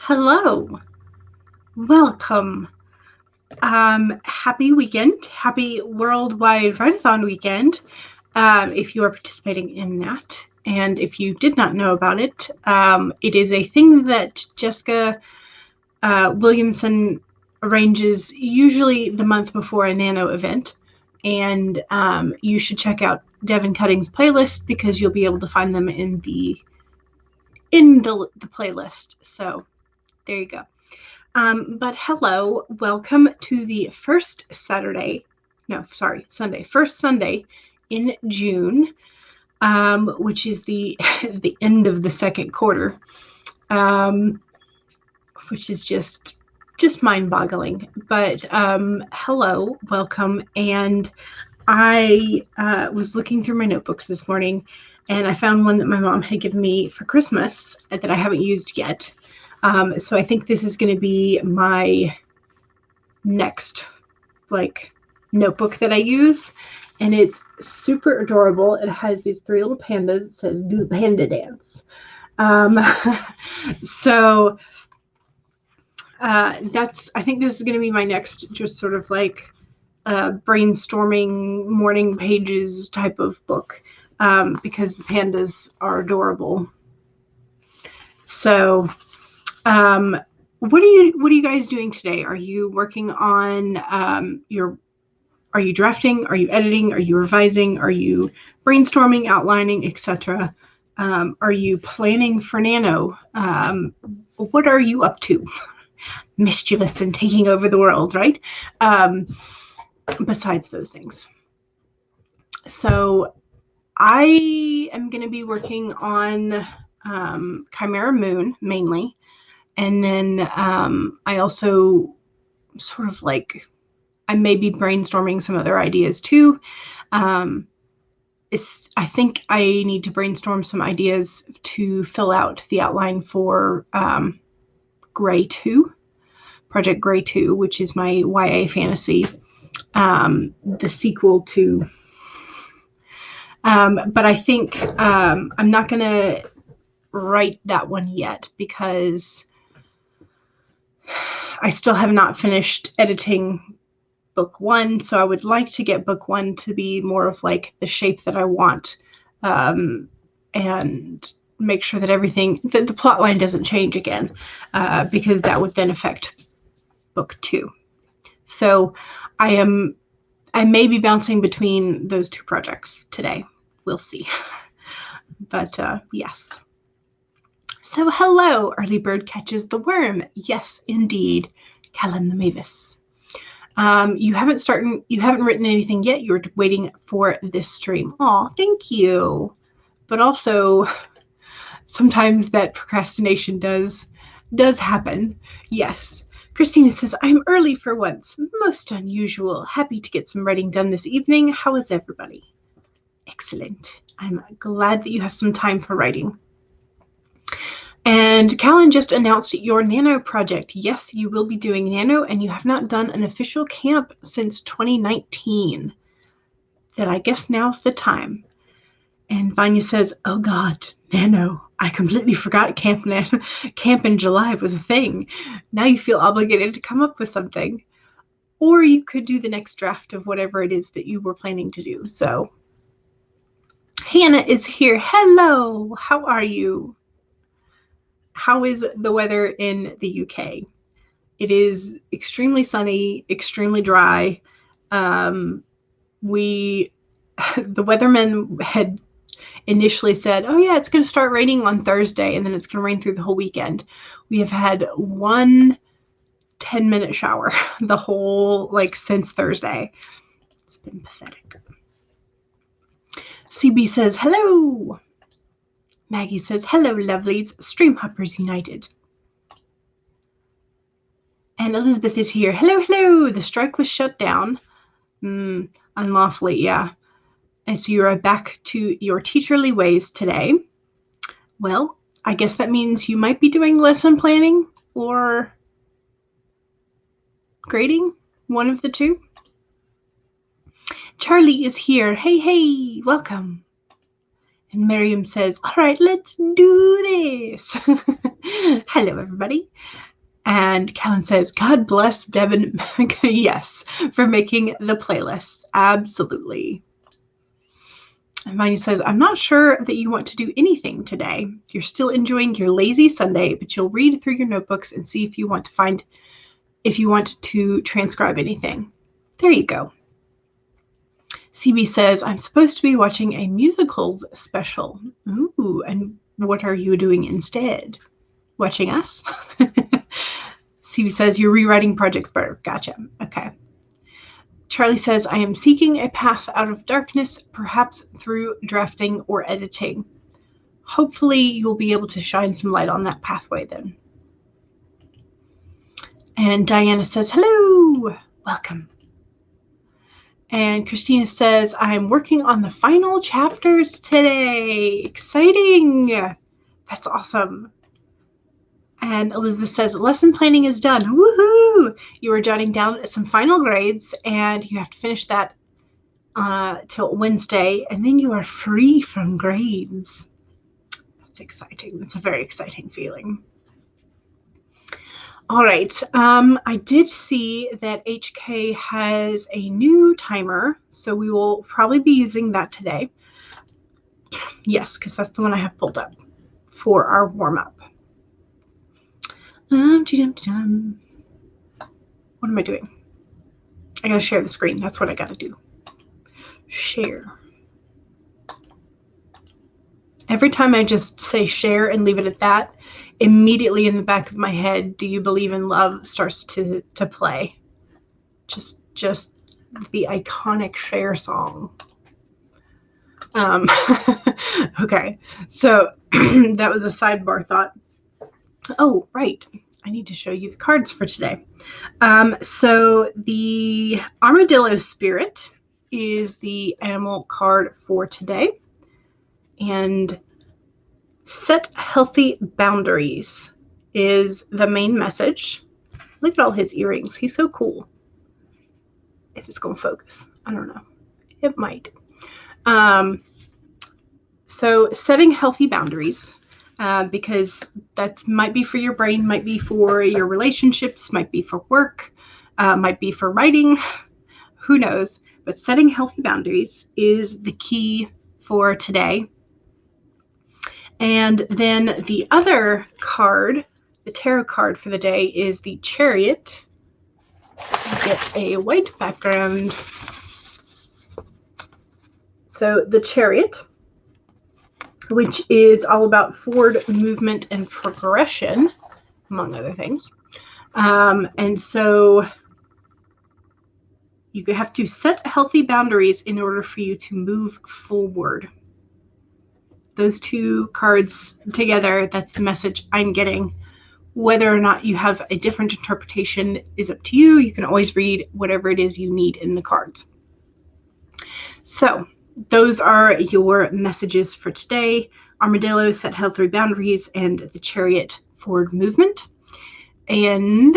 Hello, welcome. Happy weekend, happy Worldwide Readathon weekend, if you are participating in that. And if you did not know about it, it is a thing that Jessica Williamson arranges usually the month before a Nano event. And you should check out Devin Cutting's playlist because you'll be able to find them in the playlist. So there you go. But hello, welcome to the first Sunday in June, which is the end of the second quarter, which is just mind-boggling. But hello, welcome, and I was looking through my notebooks this morning, and I found one that my mom had given me for Christmas that I haven't used yet. So I think this is going to be my next notebook that I use, and it's super adorable. It has these three little pandas. It says "Do the Panda Dance." So I think this is going to be my next just sort of brainstorming morning pages type of book, because the pandas are adorable. So what are you guys doing today? Are you working on are you drafting? Are you editing? Are you revising? Are you brainstorming, outlining, etc.? Are you planning for Nano? What are you up to? Mischievous and taking over the world, right? Besides those things. So I am going to be working on Chimera Moon mainly. And then I also sort of I may be brainstorming some other ideas too. I think I need to brainstorm some ideas to fill out the outline for Gray 2, Project Gray 2, which is my YA fantasy, the sequel to. But I think I'm not going to write that one yet because I still have not finished editing book 1, so I would like to get book 1 to be more of the shape that I want, and make sure that that the plot line doesn't change again, because that would then affect book 2. So I may be bouncing between those two projects today. We'll see. But yes. So hello, early bird catches the worm. Yes, indeed, Callan the Mavis. You haven't written anything yet. You're waiting for this stream. Aw, thank you. But also, sometimes that procrastination does happen. Yes. Christina says, I'm early for once. Most unusual. Happy to get some writing done this evening. How is everybody? Excellent. I'm glad that you have some time for writing. And Callan just announced your Nano project. Yes, you will be doing Nano, and you have not done an official camp since 2019. That I guess now's the time. And Vanya says, oh God, Nano. I completely forgot Camp in July was a thing. Now you feel obligated to come up with something. Or you could do the next draft of whatever it is that you were planning to do. So Hannah is here. Hello, how are you? How is the weather in the UK? It is extremely sunny, extremely dry. The weathermen had initially said, oh yeah, it's going to start raining on Thursday, and then it's going to rain through the whole weekend. We have had one 10-minute shower the whole, since Thursday. It's been pathetic. CB says, hello. Maggie says, hello, lovelies. Stream Hoppers United. And Elizabeth is here. Hello, hello. The strike was shut down. Unlawfully, yeah. And so you're back to your teacherly ways today. Well, I guess that means you might be doing lesson planning or grading, one of the two. Charlie is here. Hey, hey, welcome. And Miriam says, all right, let's do this. Hello, everybody. And Kellen says, God bless Devin. Yes, for making the playlist. Absolutely. And Mandi says, I'm not sure that you want to do anything today. You're still enjoying your lazy Sunday, but you'll read through your notebooks and see if you want to transcribe anything. There you go. CB says, I'm supposed to be watching a musicals special. Ooh, and what are you doing instead? Watching us? CB says, you're rewriting Project Sparta. Gotcha. Okay. Charlie says, I am seeking a path out of darkness, perhaps through drafting or editing. Hopefully you'll be able to shine some light on that pathway then. And Diana says, hello, welcome. And Christina says, I'm working on the final chapters today. Exciting. That's awesome. And Elizabeth says, lesson planning is done. Woohoo! You are jotting down some final grades, and you have to finish that till Wednesday, and then you are free from grades. That's exciting. That's a very exciting feeling. All right. I did see that HK has a new timer, so we will probably be using that today. Yes, because that's the one I have pulled up for our warm-up. What am I doing? I gotta share the screen. That's what I gotta do. Share. Every time I just say share and leave it at that, immediately in the back of my head, Do You Believe in Love starts to play. Just the iconic Cher song. Okay, so that was a sidebar thought. Oh, right. I need to show you the cards for today. So the Armadillo Spirit is the animal card for today. And set healthy boundaries is the main message. Look at all his earrings. He's so cool. If it's going to focus. I don't know. It might. So setting healthy boundaries, because that might be for your brain, might be for your relationships, might be for work, might be for writing. Who knows? But setting healthy boundaries is the key for today. And then the other card, the tarot card for the day, is the Chariot. Get a white background. So the Chariot, which is all about forward movement and progression, among other things. And so you have to set healthy boundaries in order for you to move forward. Those two cards together, that's the message I'm getting. Whether or not you have a different interpretation is up to you. You can always read whatever it is you need in the cards. So those are your messages for today. Armadillo, set healthy boundaries, and the Chariot, forward movement. And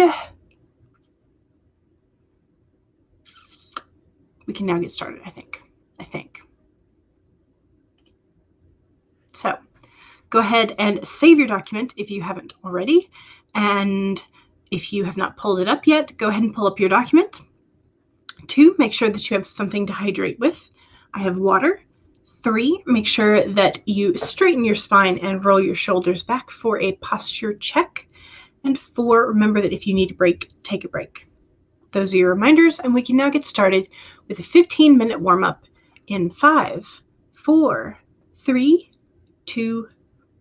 we can now get started, I think. So go ahead and save your document if you haven't already. And if you have not pulled it up yet, go ahead and pull up your document. 2, make sure that you have something to hydrate with. I have water. 3, make sure that you straighten your spine and roll your shoulders back for a posture check. And 4, remember that if you need a break, take a break. Those are your reminders, and we can now get started with a 15-minute warm-up in 5, 4, 3, 2,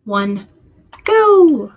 1, go!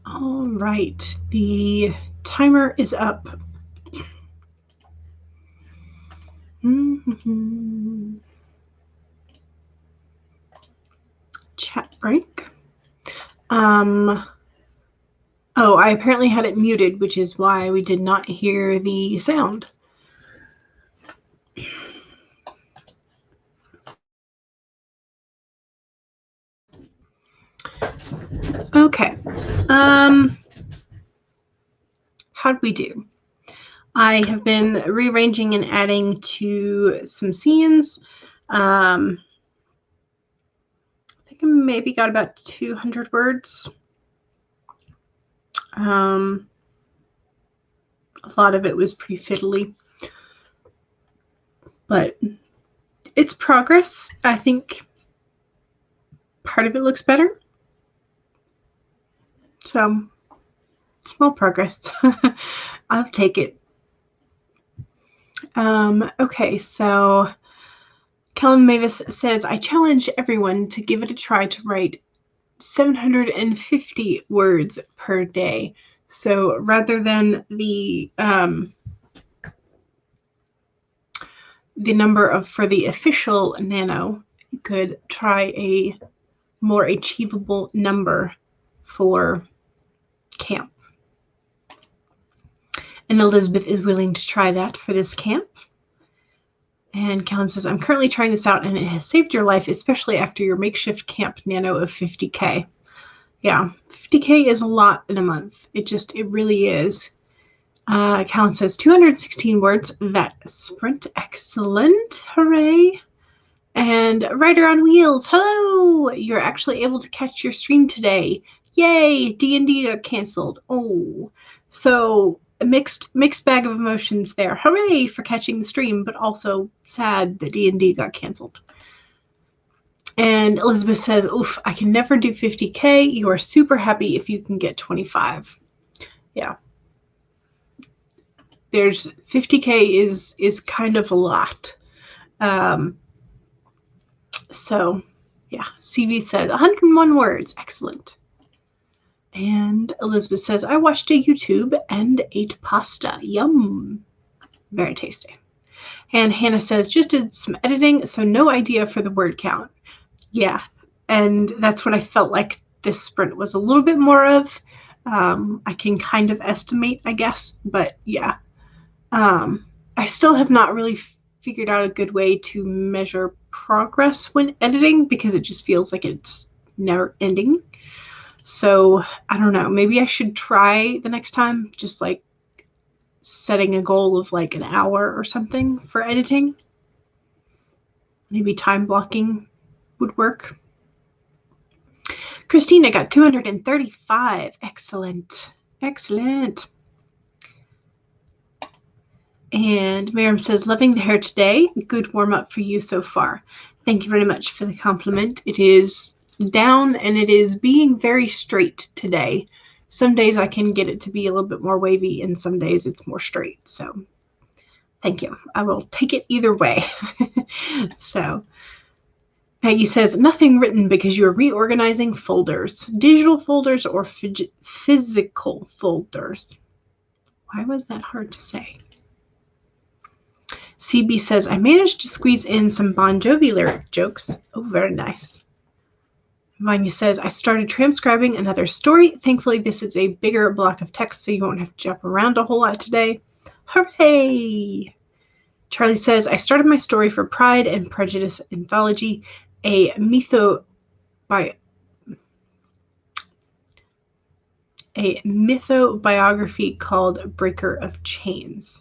All right, the timer is up. Chat break. Oh, I apparently had it muted, which is why we did not hear the sound. Okay. How'd we do? I have been rearranging and adding to some scenes. I think I maybe got about 200 words. A lot of it was pretty fiddly. But it's progress. I think part of it looks better. So, small progress. I'll take it. Okay, so Kellen Mavis says, I challenge everyone to give it a try to write 750 words per day. So rather than the number for the official nano, you could try a more achievable number for camp. And Elizabeth is willing to try that for this camp. And Kellen says, I'm currently trying this out and it has saved your life, especially after your makeshift camp nano of 50K. Yeah, 50K is a lot in a month. It really is. Kellen says, 216 words. That sprint. Excellent. Hooray. And Rider on Wheels. Hello. You're actually able to catch your stream today. Yay. D&D got canceled. Oh. So a mixed bag of emotions there. Hooray for catching the stream, but also sad that D&D got canceled. And Elizabeth says, oof, I can never do 50K. You are super happy if you can get 25. Yeah. There's 50K is kind of a lot. So, yeah. CV says 101 words. Excellent. And Elizabeth says, I watched a YouTube and ate pasta. Yum. Very tasty. And Hannah says, just did some editing, so no idea for the word count. Yeah. And that's what I felt like this sprint was a little bit more of. I can kind of estimate, I guess. But yeah. I still have not really figured out a good way to measure progress when editing because it just feels like it's never ending. So I don't know, maybe I should try the next time, just like setting a goal of like an hour or something for editing. Maybe time blocking would work. Christina got 235. Excellent. Excellent. And Miriam says, loving the hair today. Good warm-up for you so far. Thank you very much for the compliment. It is down and it is being very straight today. Some days I can get it to be a little bit more wavy and some days it's more straight. So thank you. I will take it either way. So Peggy says, nothing written because you're reorganizing folders. Digital folders or physical folders? Why was that hard to say? CB says, I managed to squeeze in some Bon Jovi lyric jokes. Oh, very nice. Vanya says, I started transcribing another story. Thankfully, this is a bigger block of text, so you won't have to jump around a whole lot today. Hooray! Charlie says, I started my story for Pride and Prejudice anthology, a mythobiography called Breaker of Chains.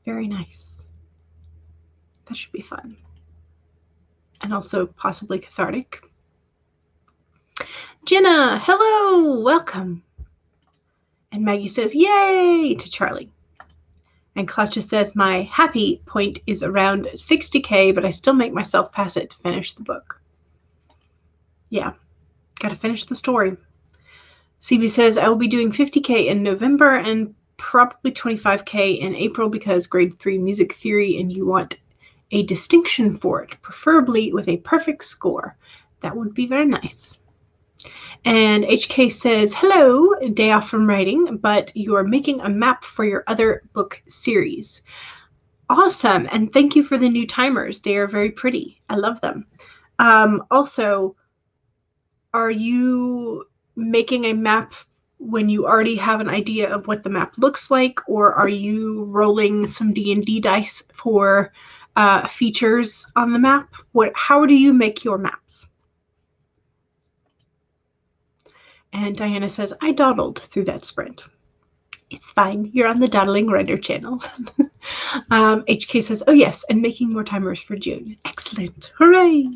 Very nice. That should be fun. And also possibly cathartic. Jenna, hello, welcome. And Maggie says, yay, to Charlie. And Clutcha says, my happy point is around 60K, but I still make myself pass it to finish the book. Yeah, got to finish the story. CB says, I will be doing 50K in November and probably 25K in April because grade 3 music theory and you want a distinction for it, preferably with a perfect score. That would be very nice. And HK says, hello, day off from writing, but you are making a map for your other book series. Awesome. And thank you for the new timers. They are very pretty. I love them. Also, are you making a map when you already have an idea of what the map looks like, or are you rolling some D&D dice for features on the map? How do you make your maps? And Diana says, I dawdled through that sprint. It's fine. You're on the Dawdling Writer channel. HK says, oh yes, and making more timers for June. Excellent. Hooray.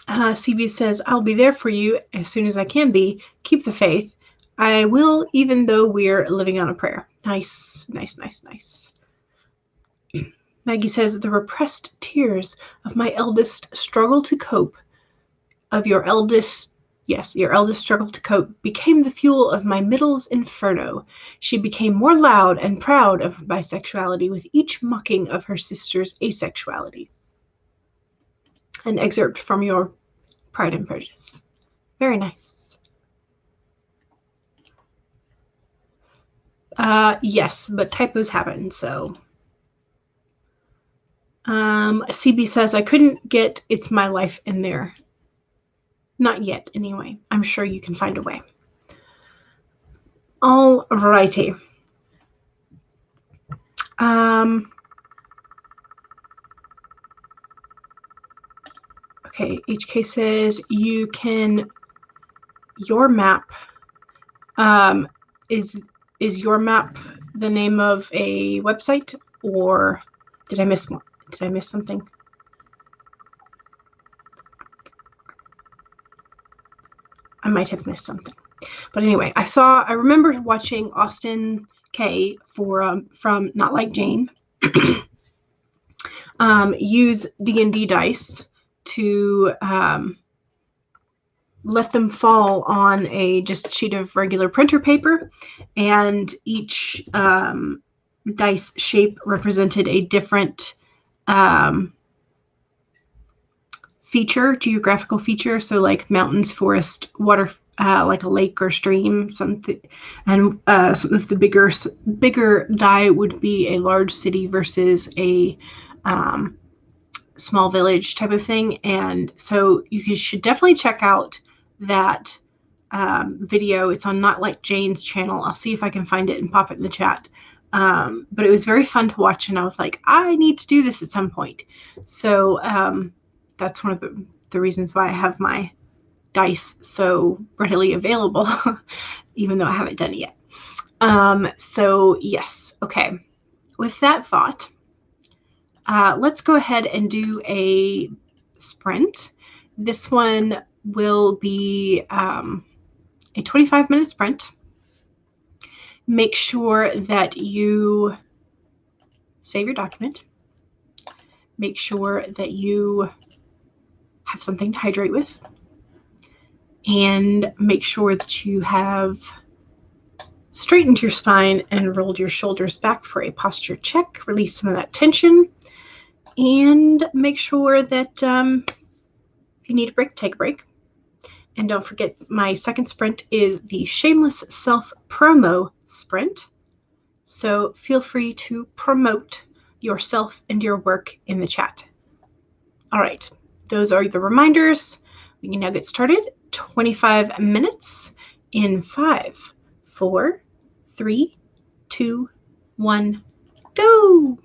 CB says, I'll be there for you as soon as I can be. Keep the faith. I will, even though we're living on a prayer. Nice, nice, nice, nice. Maggie says, the repressed tears of my eldest struggle to cope, of your eldest, yes, your eldest struggle to cope, became the fuel of my middle's inferno. She became more loud and proud of her bisexuality with each mocking of her sister's asexuality. An excerpt from your Pride and Prejudice. Very nice. Yes, but typos happen, so. CB says, I couldn't get It's My Life in there. Not yet, anyway. I'm sure you can find a way. All righty. Okay, HK says you can, your map, is your map the name of a website, or did I miss one? Did I miss something? I might have missed something. But anyway, I remember watching Austin K from Not Like Jane use D&D dice to let them fall on a just sheet of regular printer paper, and each dice shape represented a different feature, geographical feature. So like mountains, forest, water, like a lake or stream, something. And some of the bigger die would be a large city versus a small village type of thing. And so you should definitely check out that video. It's on Not Like Jane's channel. I'll see if I can find it and pop it in the chat. But it was very fun to watch, and I was like, I need to do this at some point. So that's one of the reasons why I have my dice so readily available, even though I haven't done it yet. So yes, okay. With that thought, let's go ahead and do a sprint. This one will be a 25-minute sprint. Make sure that you save your document. Make sure that you have something to hydrate with. And make sure that you have straightened your spine and rolled your shoulders back for a posture check. Release some of that tension. And make sure that if you need a break, take a break. And don't forget, my second sprint is the Shameless Self Promo Sprint. So feel free to promote yourself and your work in the chat. All right, those are the reminders. We can now get started. 25 minutes in 5, 4, 3, 2, 1, go!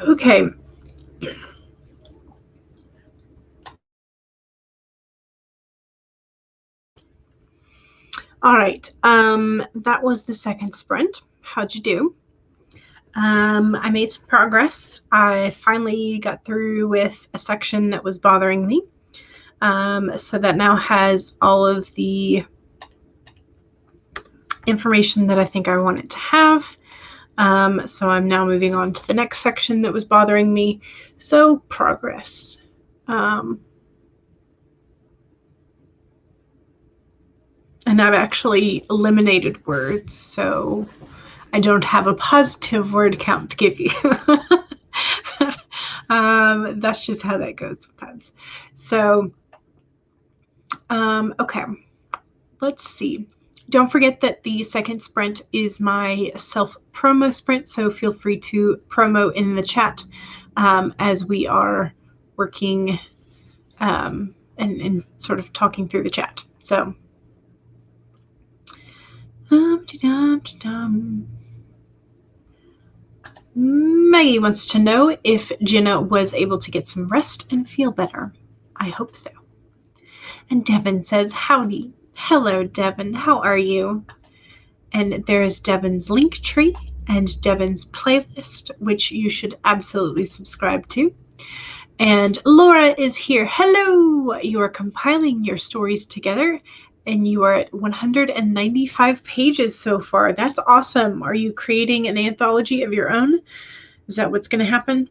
Okay. All right. That was the second sprint. How'd you do? I made some progress. I finally got through with a section that was bothering me. So that now has all of the information that I think I want it to have. So I'm now moving on to the next section that was bothering me. So progress. And I've actually eliminated words, so I don't have a positive word count to give you. That's just how that goes sometimes. So, okay, let's see. Don't forget that the second sprint is my self-promo sprint, so feel free to promo in the chat as we are working and sort of talking through the chat. So, Maggie wants to know if Jenna was able to get some rest and feel better. I hope so. And Devin says, howdy. Hello, Devin. How are you? And there is Devin's link tree and Devin's playlist, which you should absolutely subscribe to. And Laura is here. Hello! You are compiling your stories together, and you are at 195 pages so far. That's awesome. Are you creating an anthology of your own? Is that what's going to happen?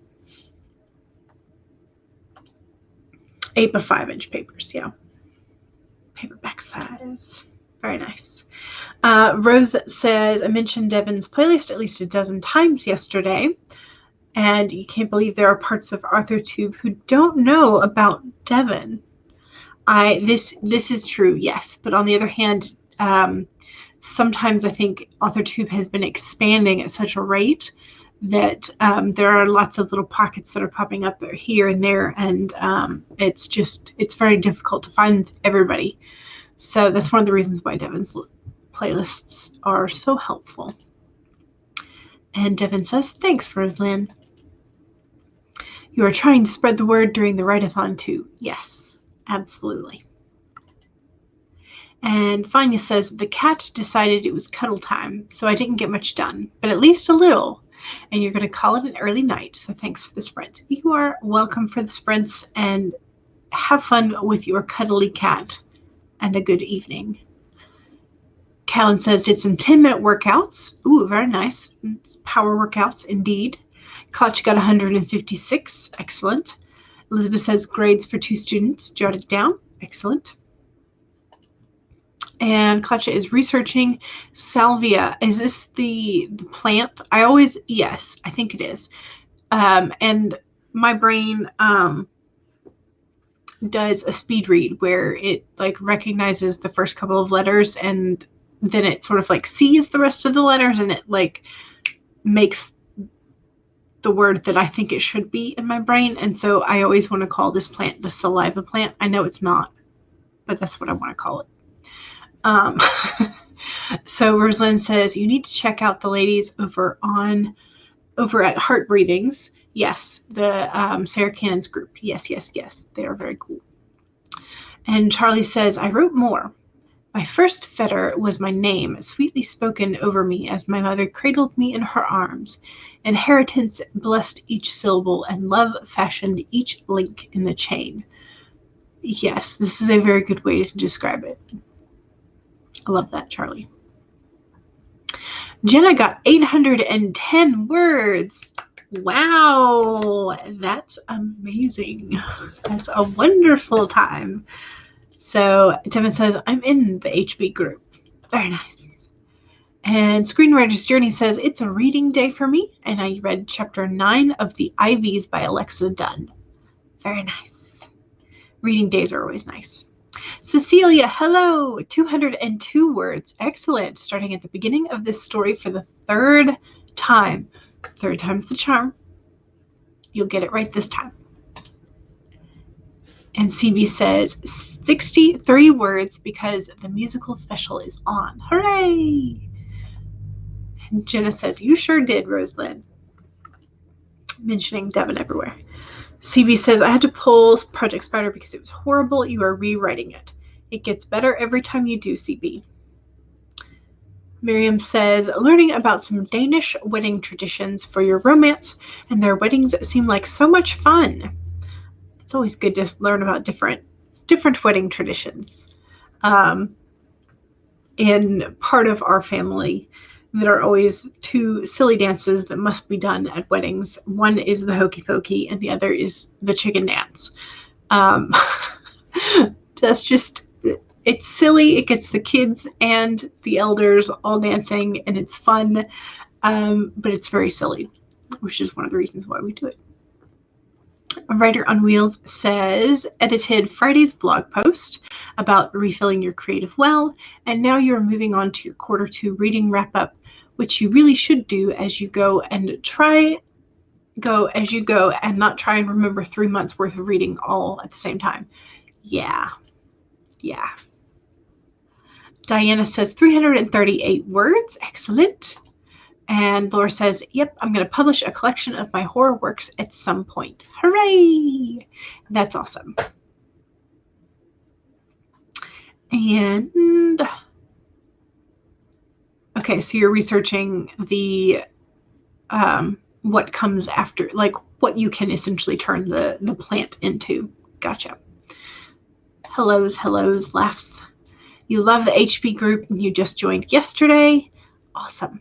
8 by 5-inch papers, yeah. Paperback size. Very nice. Rose says, I mentioned Devin's playlist at least a dozen times yesterday, and you can't believe there are parts of authortube who don't know about Devin. This is true, yes, but on the other hand, sometimes I think authortube has been expanding at such a rate that there are lots of little pockets that are popping up here and there, and it's very difficult to find everybody. So that's one of the reasons why Devin's playlists are so helpful. And Devin says, thanks, Roselyn. You are trying to spread the word during the write-a-thon too. Yes, absolutely. And Fania says, the cat decided it was cuddle time, so I didn't get much done, but at least a little. And you're going to call it an early night, so thanks for the sprint. You are welcome for the sprints, and have fun with your cuddly cat, and a good evening. Callan says, did some 10-minute workouts. Ooh, very nice. Power workouts, indeed. Clutch got 156. Excellent. Elizabeth says, grades for 2 students. Jotted down. Excellent. And Katja is researching salvia. Is this the plant? Yes, I think it is. And my brain does a speed read where it like recognizes the first couple of letters and then it sort of like sees the rest of the letters and it like makes the word that I think it should be in my brain. And so I always want to call this plant the saliva plant. I know it's not, but that's what I want to call it. So Rosalind says, you need to check out the ladies over at Heart Breathings. Yes, the Sarah Cannon's group. Yes. They are very cool. And Charlie says, I wrote more. My first fetter was my name, sweetly spoken over me as my mother cradled me in her arms. Inheritance blessed each syllable, and love fashioned each link in the chain. Yes, this is a very good way to describe it. I love that, Charlie. Jenna got 810 words. Wow, that's amazing. That's a wonderful time. So Devin says, I'm in the HB group. Very nice. And Screenwriter's Journey says, it's a reading day for me, and I read chapter 9 of The Ivies by Alexa Dunn. Very nice. Reading days are always nice. Cecilia, hello, 202 words. Excellent. Starting at the beginning of this story for the 3rd time. 3rd time's the charm. You'll get it right this time. And CB says 63 words because the musical special is on. Hooray! And Jenna says, you sure did, Rosalind. mentioning Devin everywhere. CB says, I had to pull Project Spider because it was horrible. You are rewriting it. It gets better every time you do, CB. Miriam says, learning about some Danish wedding traditions for your romance, and their weddings seem like so much fun. It's always good to learn about different wedding traditions. In part of our family, there are always two silly dances that must be done at weddings. One is the hokey pokey, and the other is the chicken dance. That's just, it's silly. It gets the kids and the elders all dancing, and it's fun, but it's very silly, which is one of the reasons why we do it. A Writer on Wheels says, edited Friday's blog post about refilling your creative well, and now you're moving on to your Q2 reading wrap-up, which you really should do as you go and not try and remember 3 months worth of reading all at the same time. Yeah. Diana says 338 words. Excellent. And Laura says, yep, I'm going to publish a collection of my horror works at some point. Hooray! That's awesome. And, okay, so you're researching the, what comes after, like what you can essentially turn the plant into. Gotcha. Hellos, laughs. You love the HP group and you just joined yesterday. Awesome.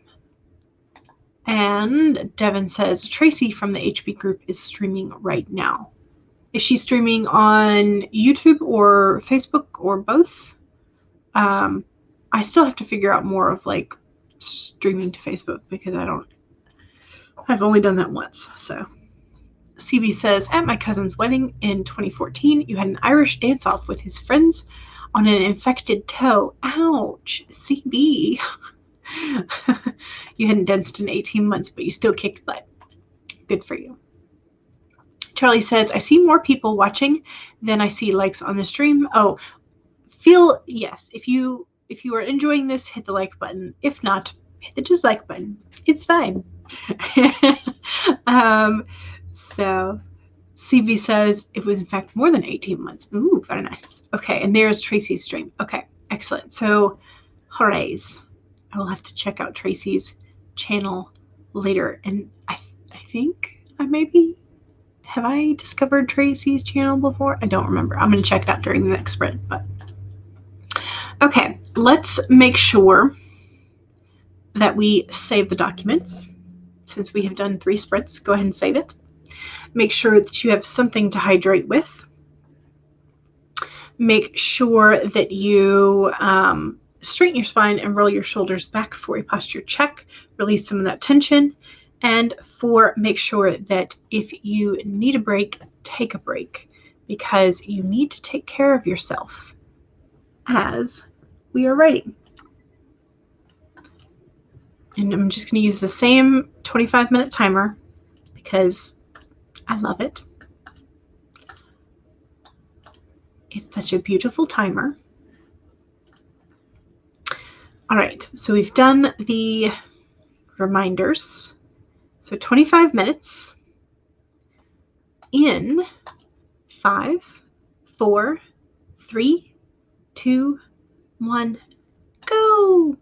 And Devin says, Tracy from the HB group is streaming right now. Is she streaming on YouTube or Facebook or both? I still have to figure out more of like streaming to Facebook because I've only done that once. So CB says, at my cousin's wedding in 2014, you had an Irish dance-off with his friends on an infected toe. Ouch, CB. You hadn't danced in 18 months, but you still kicked butt. Good for you. Charlie says, I see more people watching than I see likes on the stream. Oh, yes. If you are enjoying this, hit the like button. If not, hit the dislike button. It's fine. So CB says it was in fact more than 18 months. Ooh, very nice. Okay, and there's Tracy's stream. Okay, excellent. So, hoorays. I will have to check out Tracy's channel later. And I think have I discovered Tracy's channel before? I don't remember. I'm going to check it out during the next sprint. But okay, let's make sure that we save the documents. Since we have done 3 sprints, go ahead and save it. Make sure that you have something to hydrate with. Make sure that you straighten your spine and roll your shoulders back for a posture check. Release some of that tension. And 4, make sure that if you need a break, take a break, because you need to take care of yourself as we are writing. And I'm just going to use the same 25-minute timer because I love it. It's such a beautiful timer. All right, so we've done the reminders. So 25 minutes in 5, 4, 3, 2, 1, go.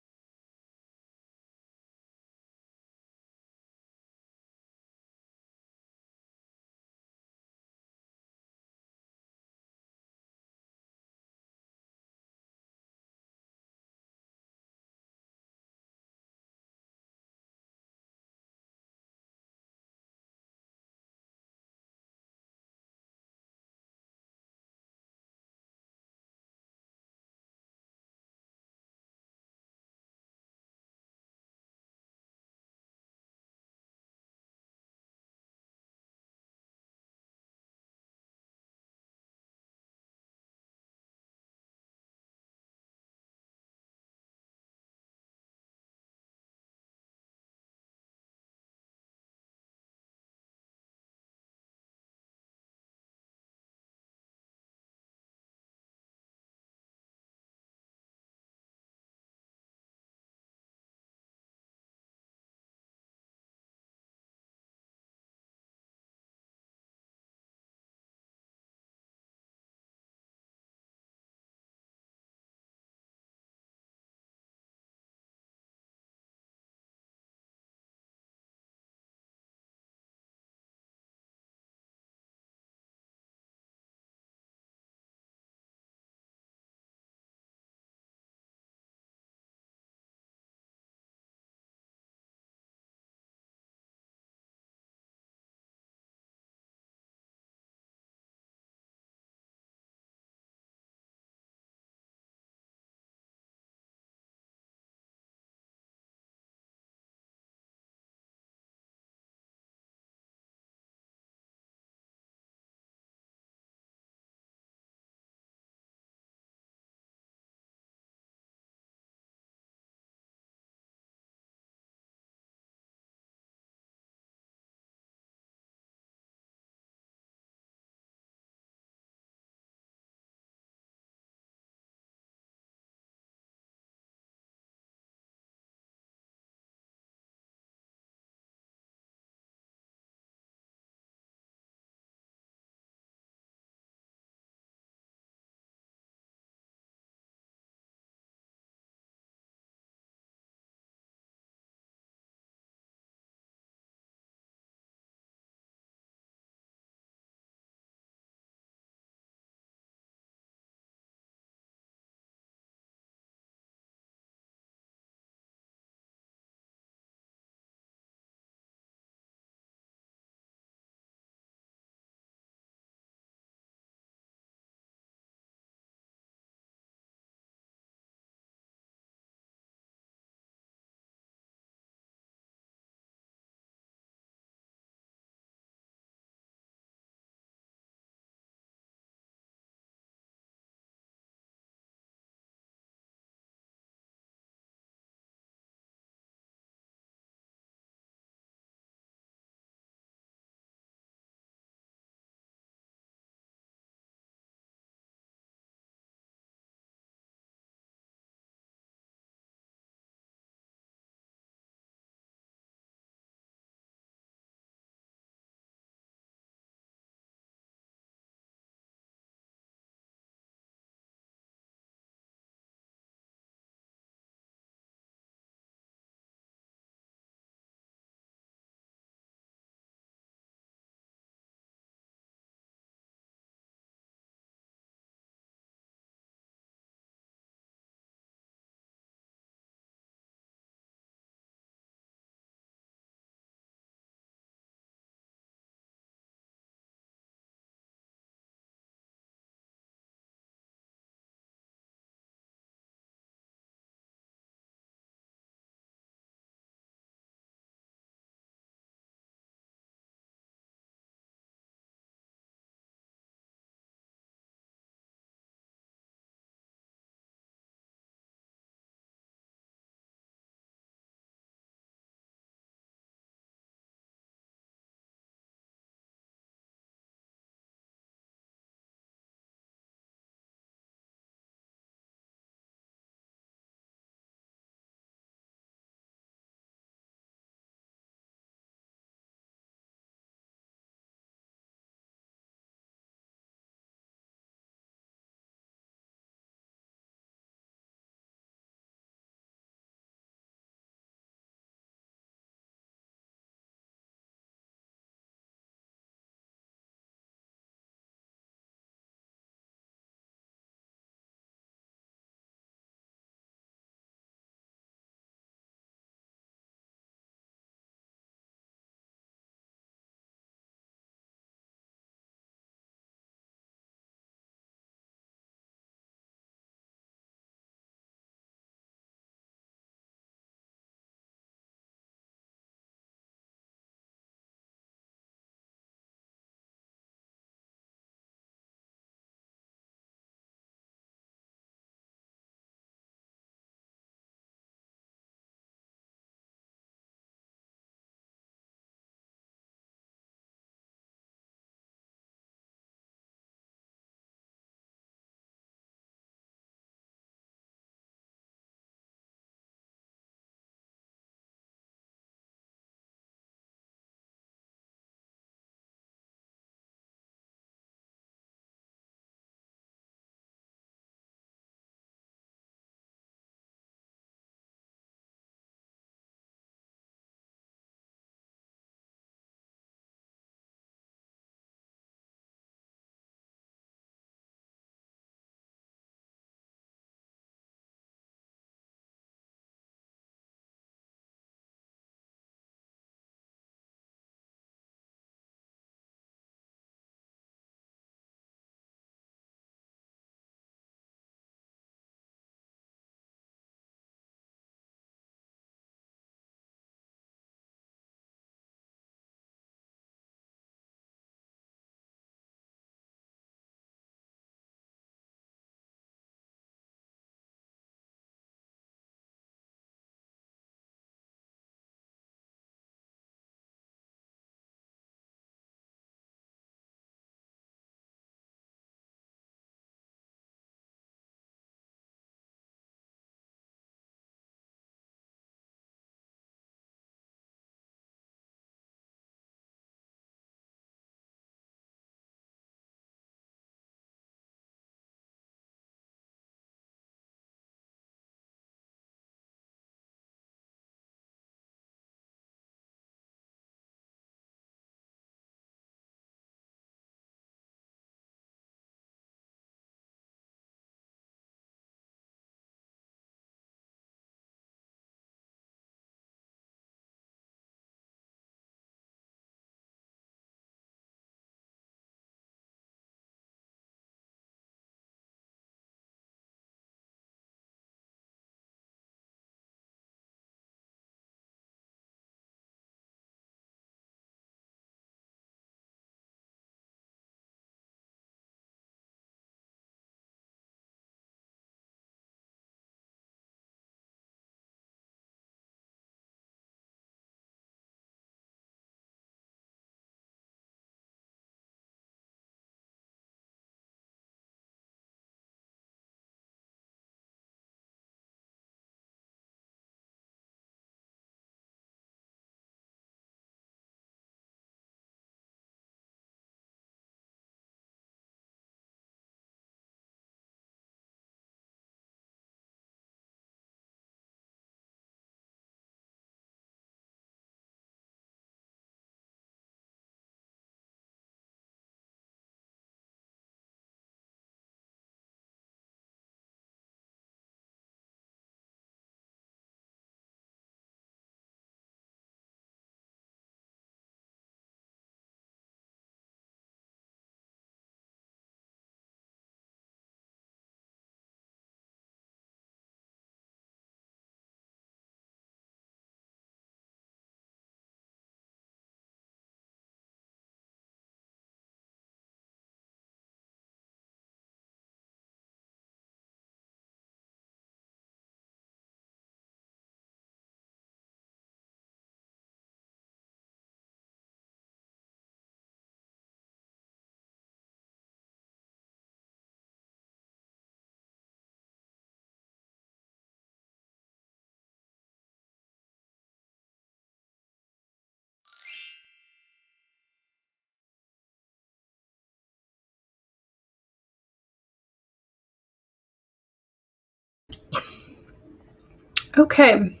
Okay.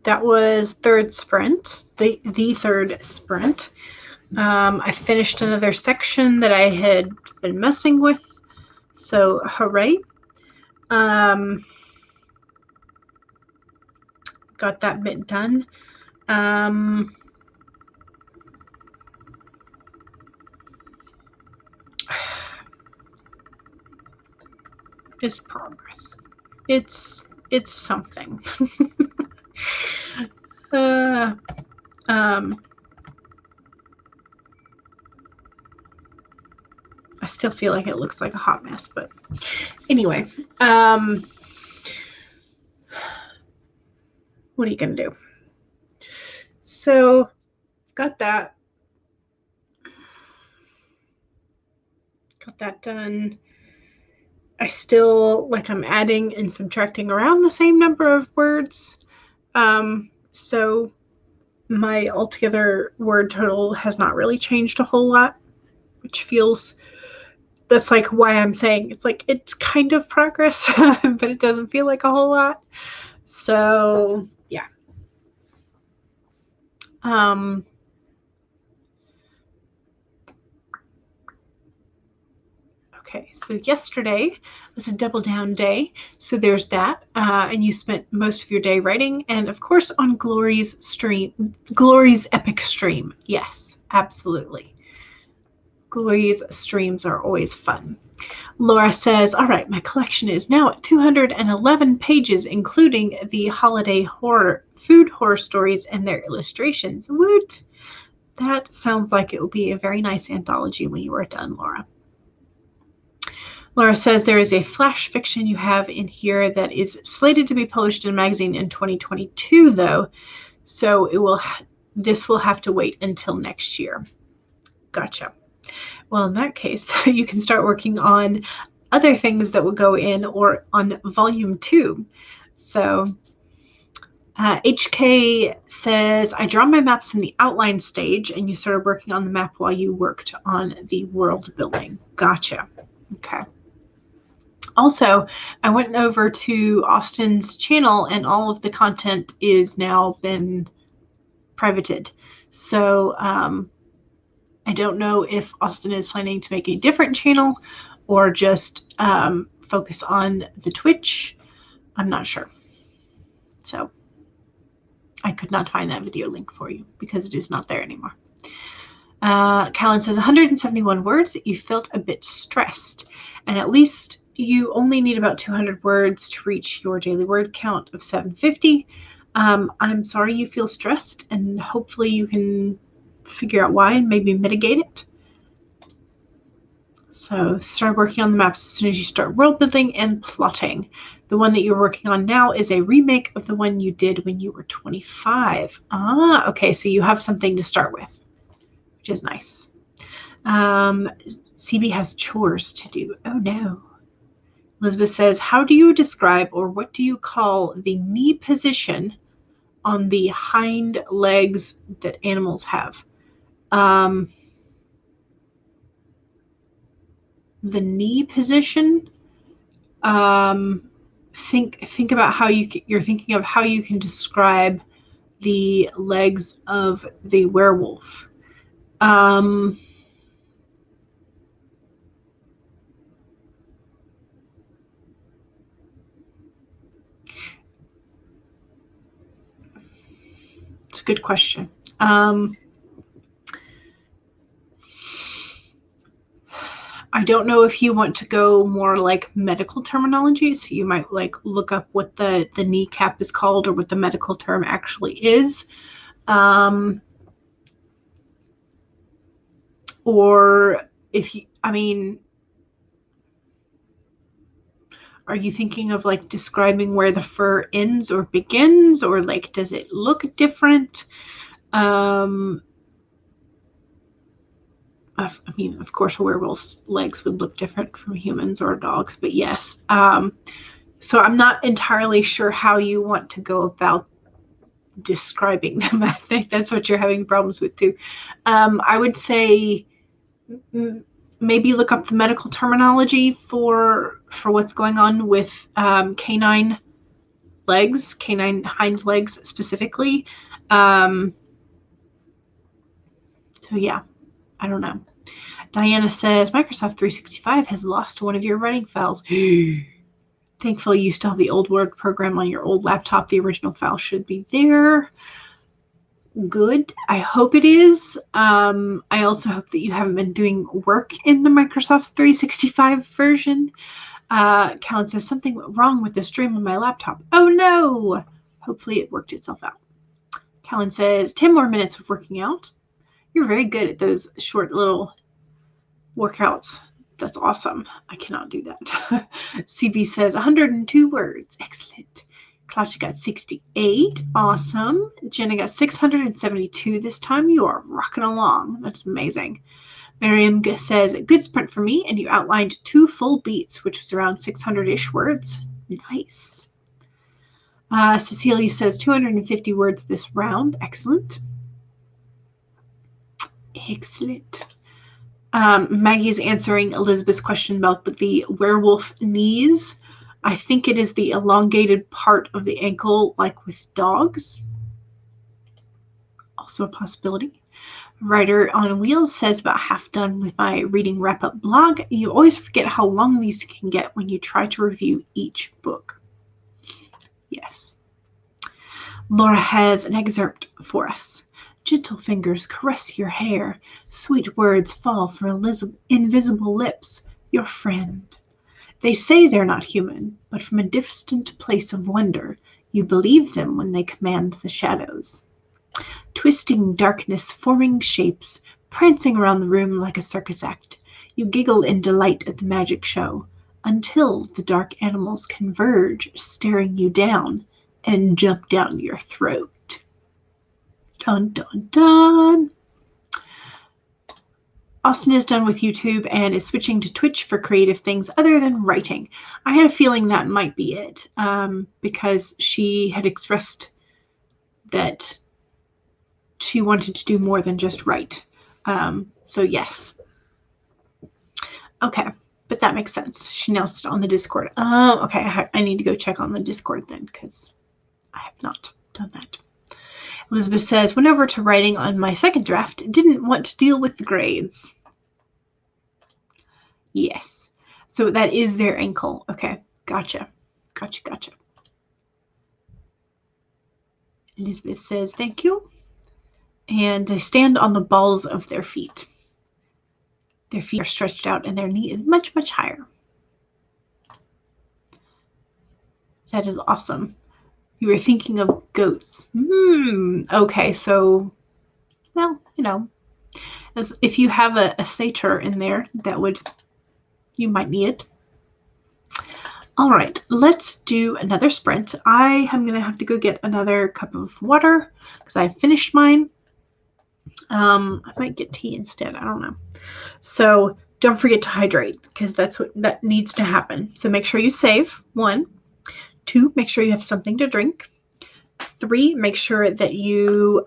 That was third sprint, the third sprint. I finished another section that I had been messing with, so hooray. Got that bit done. It's progress. It's something. I still feel like it looks like a hot mess, but anyway, what are you gonna do? So got that done. I still, like, I'm adding and subtracting around the same number of words. So my altogether word total has not really changed a whole lot, which feels, that's like why I'm saying it's like, it's kind of progress, but it doesn't feel like a whole lot. So yeah. Okay, so yesterday was a double down day, so there's that, and you spent most of your day writing, and of course on Glory's epic stream. Yes, absolutely. Glory's streams are always fun. Laura says, all right, my collection is now at 211 pages, including the holiday food horror stories and their illustrations. Woot! That sounds like it will be a very nice anthology when you are done, Laura. Laura says there is a flash fiction you have in here that is slated to be published in a magazine in 2022, though, so this will have to wait until next year. Gotcha. Well, in that case, you can start working on other things that will go in, or on volume 2. So HK says, I draw my maps in the outline stage, and you started working on the map while you worked on the world building. Gotcha. Okay. Also, I went over to Austin's channel, and all of the content is now been privated. So I don't know if Austin is planning to make a different channel or just focus on the Twitch. I'm not sure. So I could not find that video link for you because it is not there anymore. Callan says 171 words. You felt a bit stressed, and at least you only need about 200 words to reach your daily word count of 750. I'm sorry you feel stressed, and hopefully you can figure out why and maybe mitigate it. So start working on the maps as soon as you start world building and plotting. The one that you're working on now is a remake of the one you did when you were 25. Okay, so you have something to start with, which is nice. CB has chores to do. Oh no. Elizabeth says, how do you describe, or what do you call, the knee position on the hind legs that animals have? The knee position. Think about how you're thinking of how you can describe the legs of the werewolf. It's a good question. I don't know if you want to go more like medical terminology, so you might like look up what the kneecap is called or what the medical term actually is. Or if you, I mean, are you thinking of like describing where the fur ends or begins, or like does it look different? I mean, of course, a werewolf's legs would look different from humans or dogs, but yes. So I'm not entirely sure how you want to go about describing them. I think that's what you're having problems with too. I would say maybe look up the medical terminology for what's going on with canine legs, canine hind legs specifically. So yeah, I don't know. Diana says Microsoft 365 has lost one of your writing files. Thankfully, you still have the old Word program on your old laptop. The original file should be there. Good. I hope it is. I also hope that you haven't been doing work in the Microsoft 365 version. Callan says something went wrong with the stream on my laptop. Oh no! Hopefully it worked itself out. Callan says 10 more minutes of working out. You're very good at those short little workouts. That's awesome. I cannot do that. CB says 102 words. Excellent. Claudia got 68. Awesome. Jenna got 672 this time. You are rocking along. That's amazing. Miriam says, good sprint for me, and you outlined 2 full beats, which was around 600-ish words. Nice. Cecilia says 250 words this round. Excellent. Excellent. Maggie's answering Elizabeth's question about the werewolf knees. I think it is the elongated part of the ankle, like with dogs. Also a possibility. Writer on Wheels says about half done with my reading wrap-up blog. You always forget how long these can get when you try to review each book. Yes. Laura has an excerpt for us. Gentle fingers caress your hair. Sweet words fall from invisible lips. Your friend. They say they're not human, but from a distant place of wonder, you believe them when they command the shadows. Twisting darkness, forming shapes, prancing around the room like a circus act, you giggle in delight at the magic show, until the dark animals converge, staring you down, and jump down your throat. Dun, dun, dun. Austin is done with YouTube and is switching to Twitch for creative things other than writing. I had a feeling that might be it, because she had expressed that she wanted to do more than just write. So yes. Okay, but that makes sense. She announced it on the Discord. Oh, okay. I need to go check on the Discord then, because I have not done that. Elizabeth says, went over to writing on my second draft. Didn't want to deal with the grades. Yes. So that is their ankle. Okay. Gotcha. Gotcha. Elizabeth says, thank you. And they stand on the balls of their feet. Their feet are stretched out and their knee is much, much higher. That is awesome. You were thinking of goats. Okay, so, well, you know, if you have a satyr in there, you might need it. All right, let's do another sprint. I am going to have to go get another cup of water because I finished mine. I might get tea instead. I don't know. So don't forget to hydrate because that needs to happen. So make sure you save. 1. 2, make sure you have something to drink. 3, make sure that you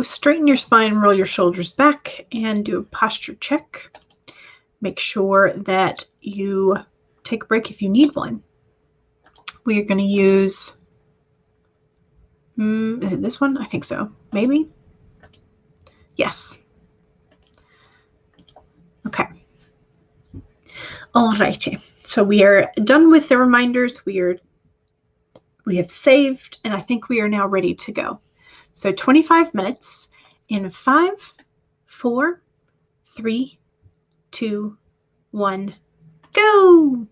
straighten your spine, roll your shoulders back, and do a posture check. Make sure that you take a break if you need one. We are going to use, is it this one? I think so. Maybe? Yes. Okay. Alrighty. So we are done with the reminders. We have saved, and I think we are now ready to go. So 25 minutes in 5, 4, 3, 2, 1, go!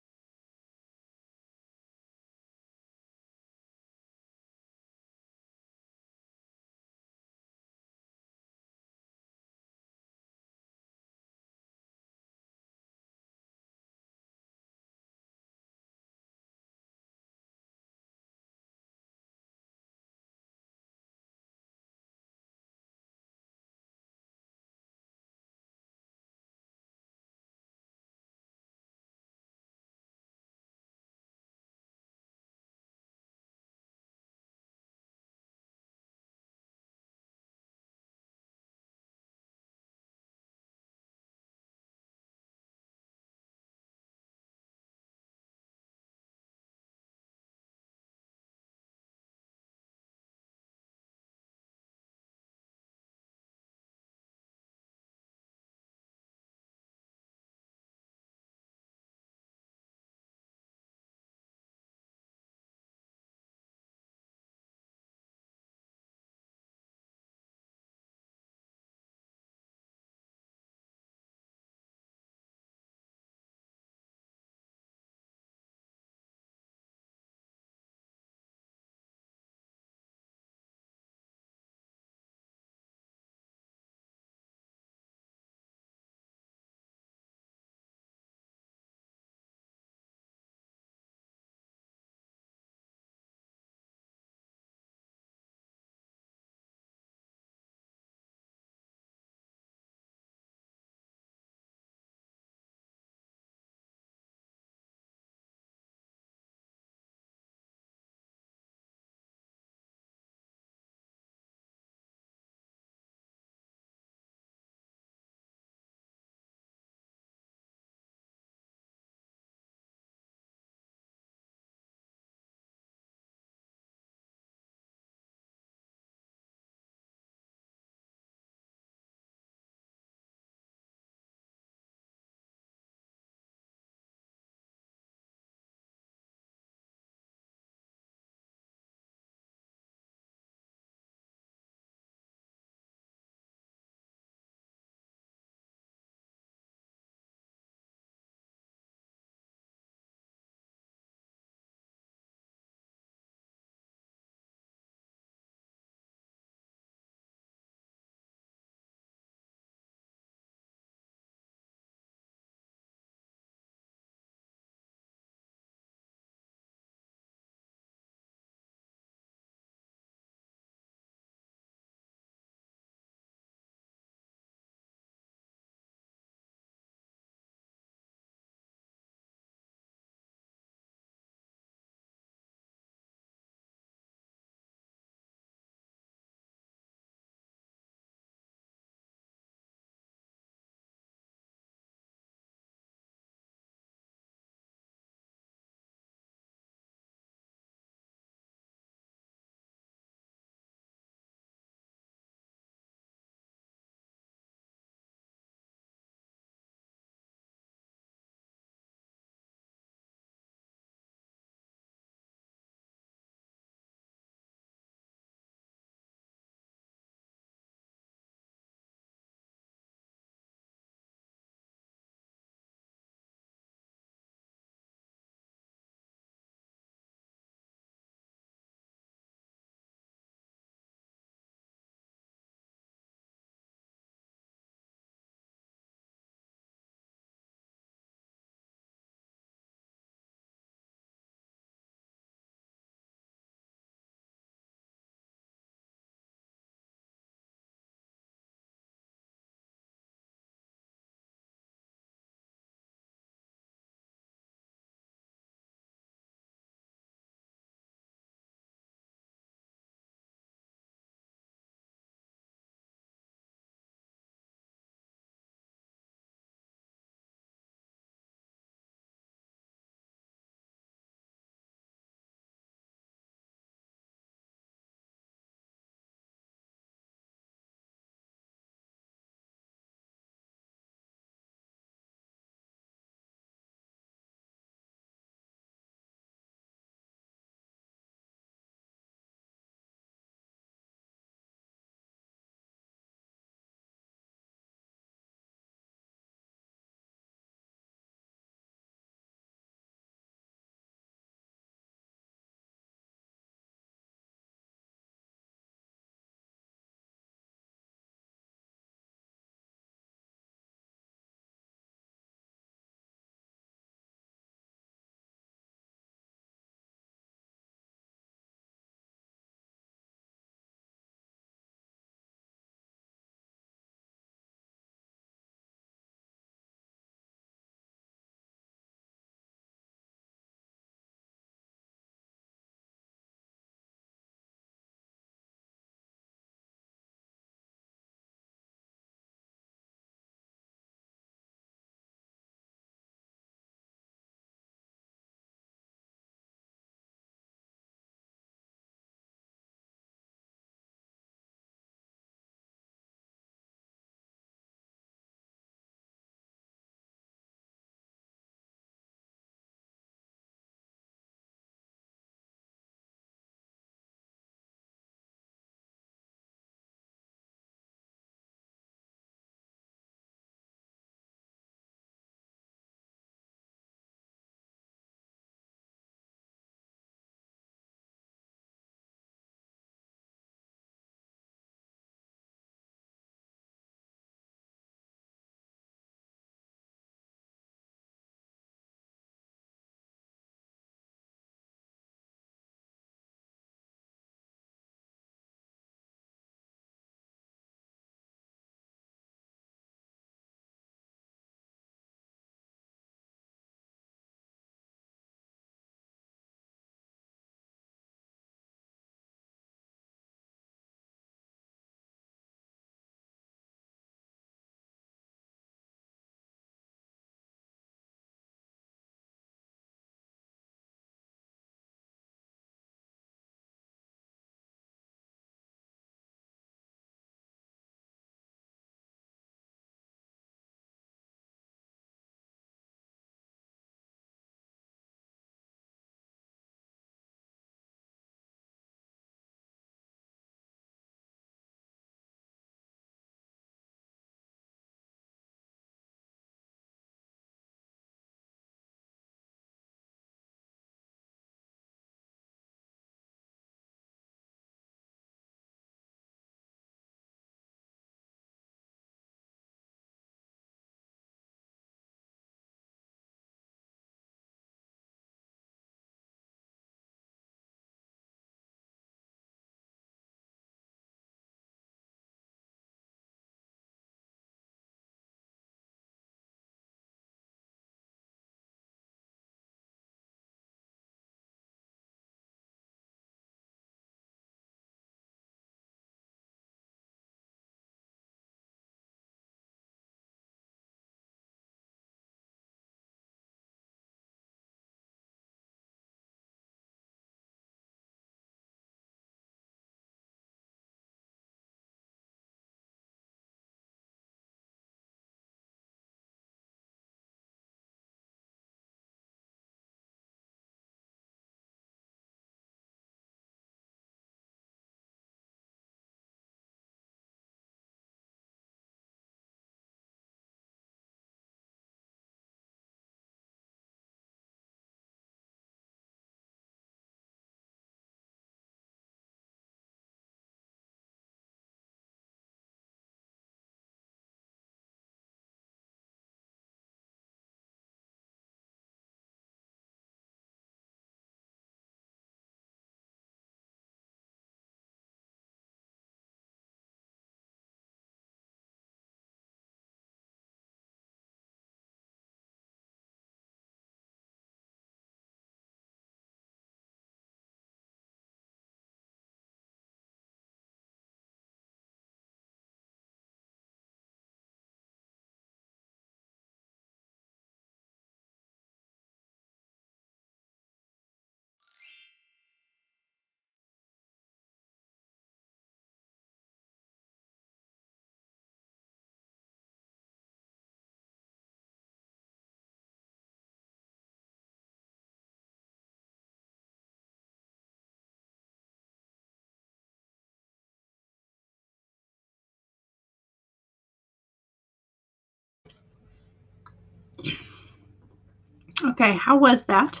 Okay, how was that?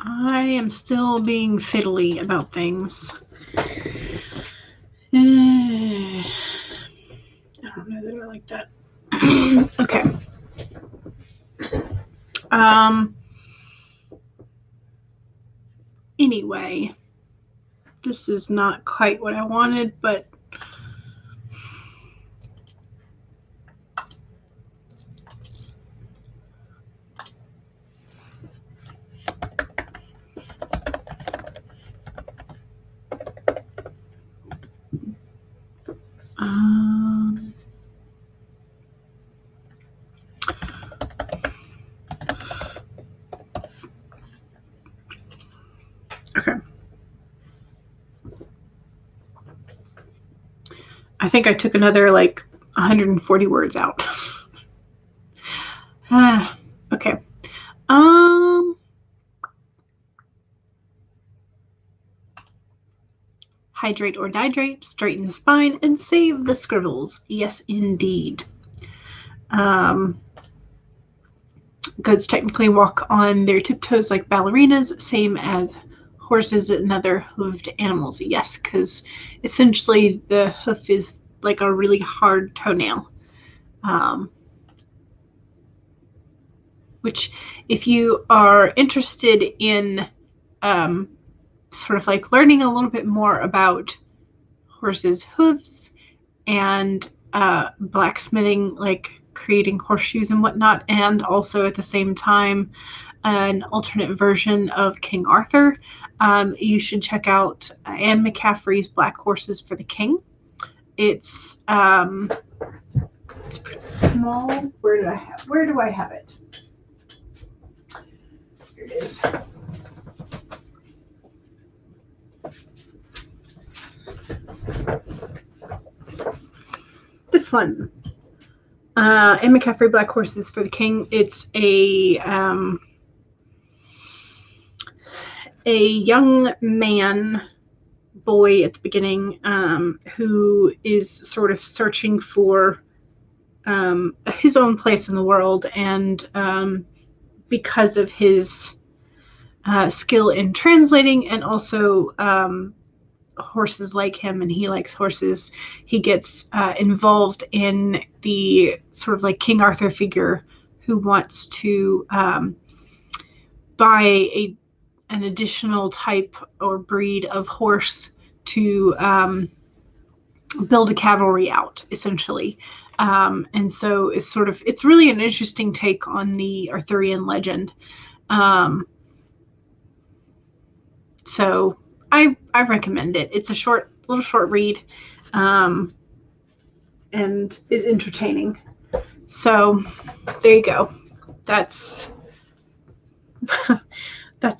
I am still being fiddly about things. I don't know that I like that. Okay. Anyway, this is not quite what I wanted, but okay. I think I took another like 140 words out. Okay. Hydrate or dihydrate, straighten the spine, and save the scribbles. Yes, indeed. Goats technically walk on their tiptoes like ballerinas, same as horses and other hoofed animals. Yes, because essentially the hoof is like a really hard toenail. Which, if you are interested in sort of like learning a little bit more about horses' hooves and blacksmithing, like creating horseshoes and whatnot, and also at the same time an alternate version of King Arthur, you should check out Anne McCaffrey's Black Horses for the King. It's pretty small. Where do I have it? Here it is. This one, Anne McCaffrey, Black Horses for the King. It's a young boy at the beginning who is sort of searching for his own place in the world, and because of his skill in translating, and also horses like him and he likes horses, he gets involved in the sort of like King Arthur figure who wants to buy an additional type or breed of horse to build a cavalry out, essentially. And so it's really an interesting take on the Arthurian legend. So I recommend it. It's a little short read, and is entertaining. So there you go. That's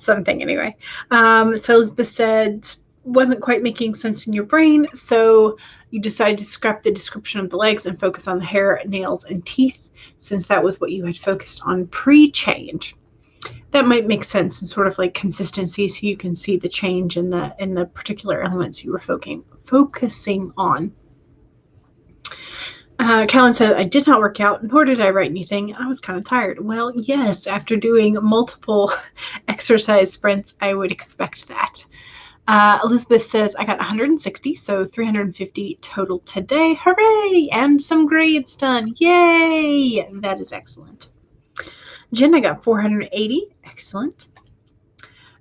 something anyway. So Elizabeth said, wasn't quite making sense in your brain, so you decided to scrap the description of the legs and focus on the hair, nails, and teeth, since that was what you had focused on pre-change. That might make sense in sort of like consistency, so you can see the change in the particular elements you were focusing on. Callan said, I did not work out, nor did I write anything. I was kind of tired. Well, yes, after doing multiple exercise sprints, I would expect that. Elizabeth says, I got 160, so 350 total today. Hooray! And some grades done. Yay! That is excellent. Jen, I got 480. Excellent.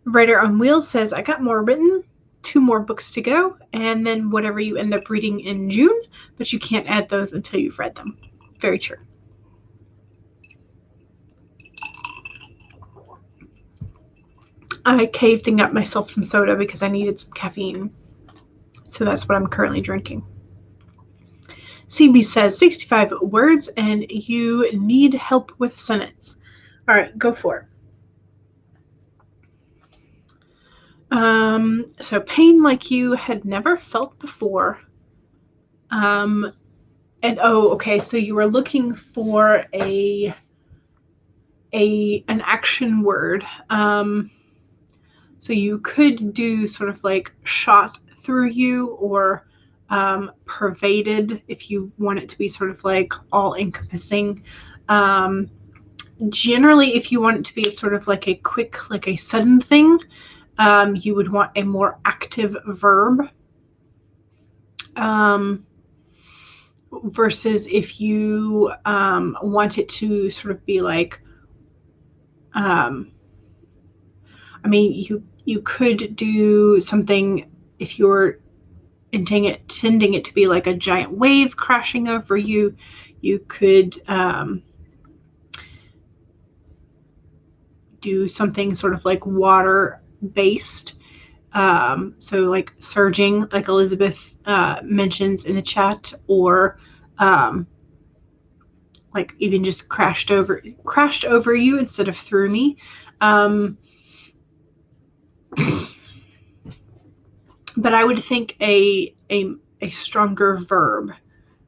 Writer on Wheels says, I got more written, 2 more books to go, and then whatever you end up reading in June, but you can't add those until you've read them. Very true. I caved and got myself some soda because I needed some caffeine. So that's what I'm currently drinking. CB says 65 words and you need help with sentence. All right, go for it. So pain like you had never felt before. And okay, so you were looking for an action word. So you could do sort of like shot through you, or pervaded if you want it to be sort of like all encompassing. Generally, if you want it to be sort of like a quick, like a sudden thing, you would want a more active verb. Versus if you want it to sort of be like, I mean, you could do something if you're intending it to be like a giant wave crashing over you. You could do something sort of like water based. So like surging, like Elizabeth mentions in the chat, or like even just crashed over you instead of through me. But I would think a stronger verb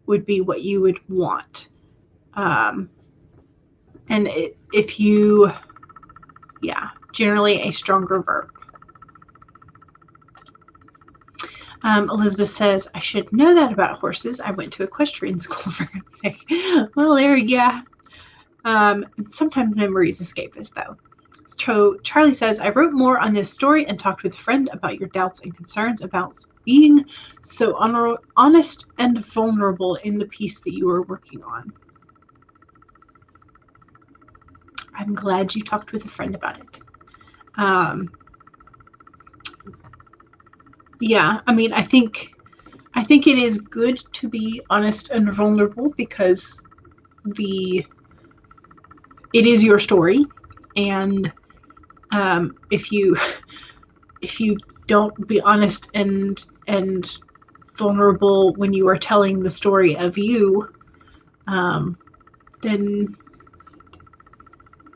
would be what you would want. And if you, yeah, generally a stronger verb. Elizabeth says, I should know that about horses. I went to equestrian school for everything. Well, there, yeah. Sometimes memories escape us, though. So Charlie says, I wrote more on this story and talked with a friend about your doubts and concerns about being so honest and vulnerable in the piece that you are working on. I'm glad you talked with a friend about it. Yeah, I mean, I think it is good to be honest and vulnerable, because it is your story, and if you don't be honest and vulnerable when you are telling the story of you, then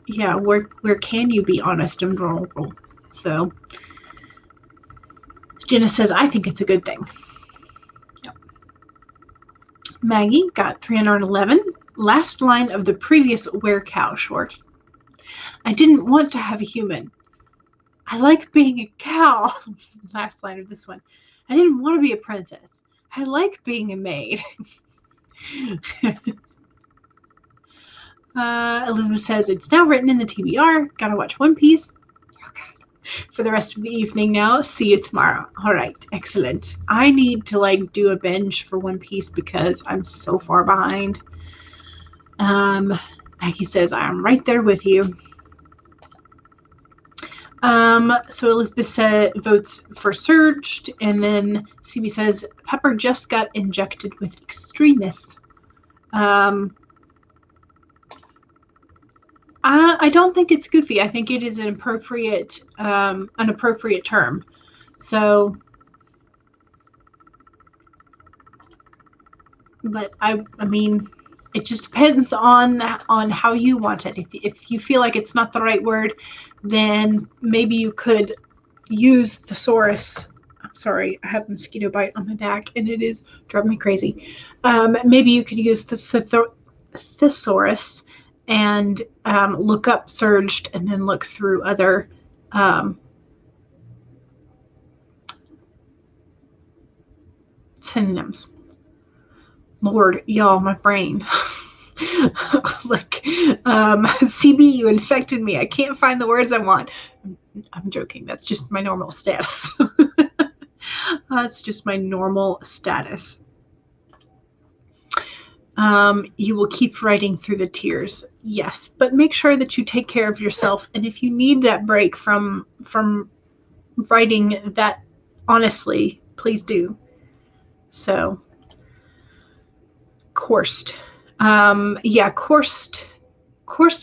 yeah, where can you be honest and vulnerable? So Jenna says, I think it's a good thing. Yep. Maggie got 311. Last line of the previous Where Cow short. I didn't want to have a human. I like being a cow. Last line of this one. I didn't want to be a princess. I like being a maid. Elizabeth says, it's now written in the TBR. Gotta watch One Piece. For the rest of the evening now. See you tomorrow. All right, excellent. I need to like do a binge for One Piece because I'm so far behind. Maggie says, I'm right there with you. So Elizabeth votes for Surged, and then CB says, Pepper just got injected with Extremist. I don't think it's goofy. I think it is an appropriate term. So, but I mean, it just depends on how you want it. If you feel like it's not the right word, then maybe you could use thesaurus. I'm sorry, I have a mosquito bite on my back, and it is driving me crazy. Maybe you could use the thesaurus and look up Surged, and then look through other synonyms. Lord, y'all, my brain. Like, CB, you infected me. I can't find the words I want. I'm joking. That's just my normal status. That's just my normal status. You will keep writing through the tears. Yes, but make sure that you take care of yourself. And if you need that break from writing that honestly, please do. So, coursed. Yeah, coursed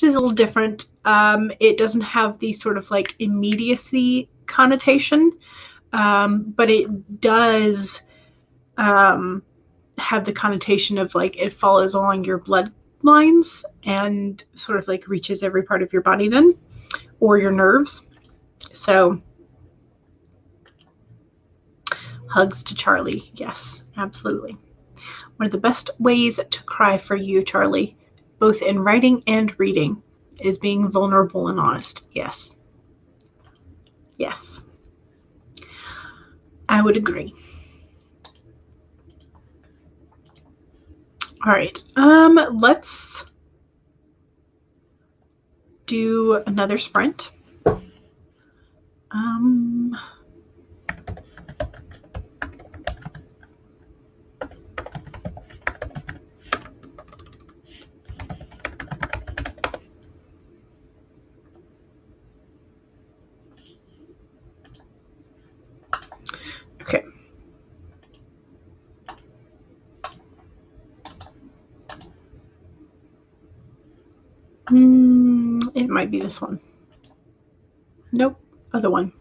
is a little different. It doesn't have the sort of like immediacy connotation, but it does have the connotation of like it follows along your bloodlines and sort of like reaches every part of your body then, or your nerves. So hugs to Charlie. Yes, absolutely. One of the best ways to cry for you, Charlie, both in writing and reading, is being vulnerable and honest. Yes. Yes. I would agree. All right. Let's do another sprint. Okay. It might be this one. Nope, other one.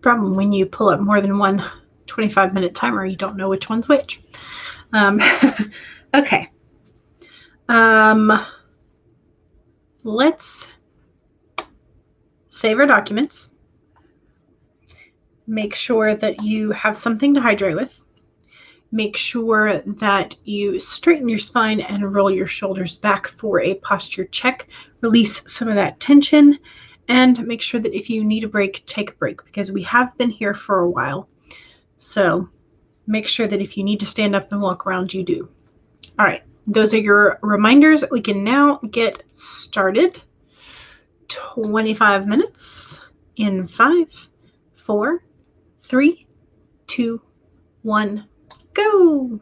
Problem when you pull up more than one 25-minute timer, you don't know which one's which. Okay. Let's save our documents. Make sure that you have something to hydrate with. Make sure that you straighten your spine and roll your shoulders back for a posture check. Release some of that tension, and make sure that if you need a break, take a break, because we have been here for a while. So make sure that if you need to stand up and walk around, you do. All right, those are your reminders. We can now get started. 25 minutes in 5, 4, 3, 2, 1, go.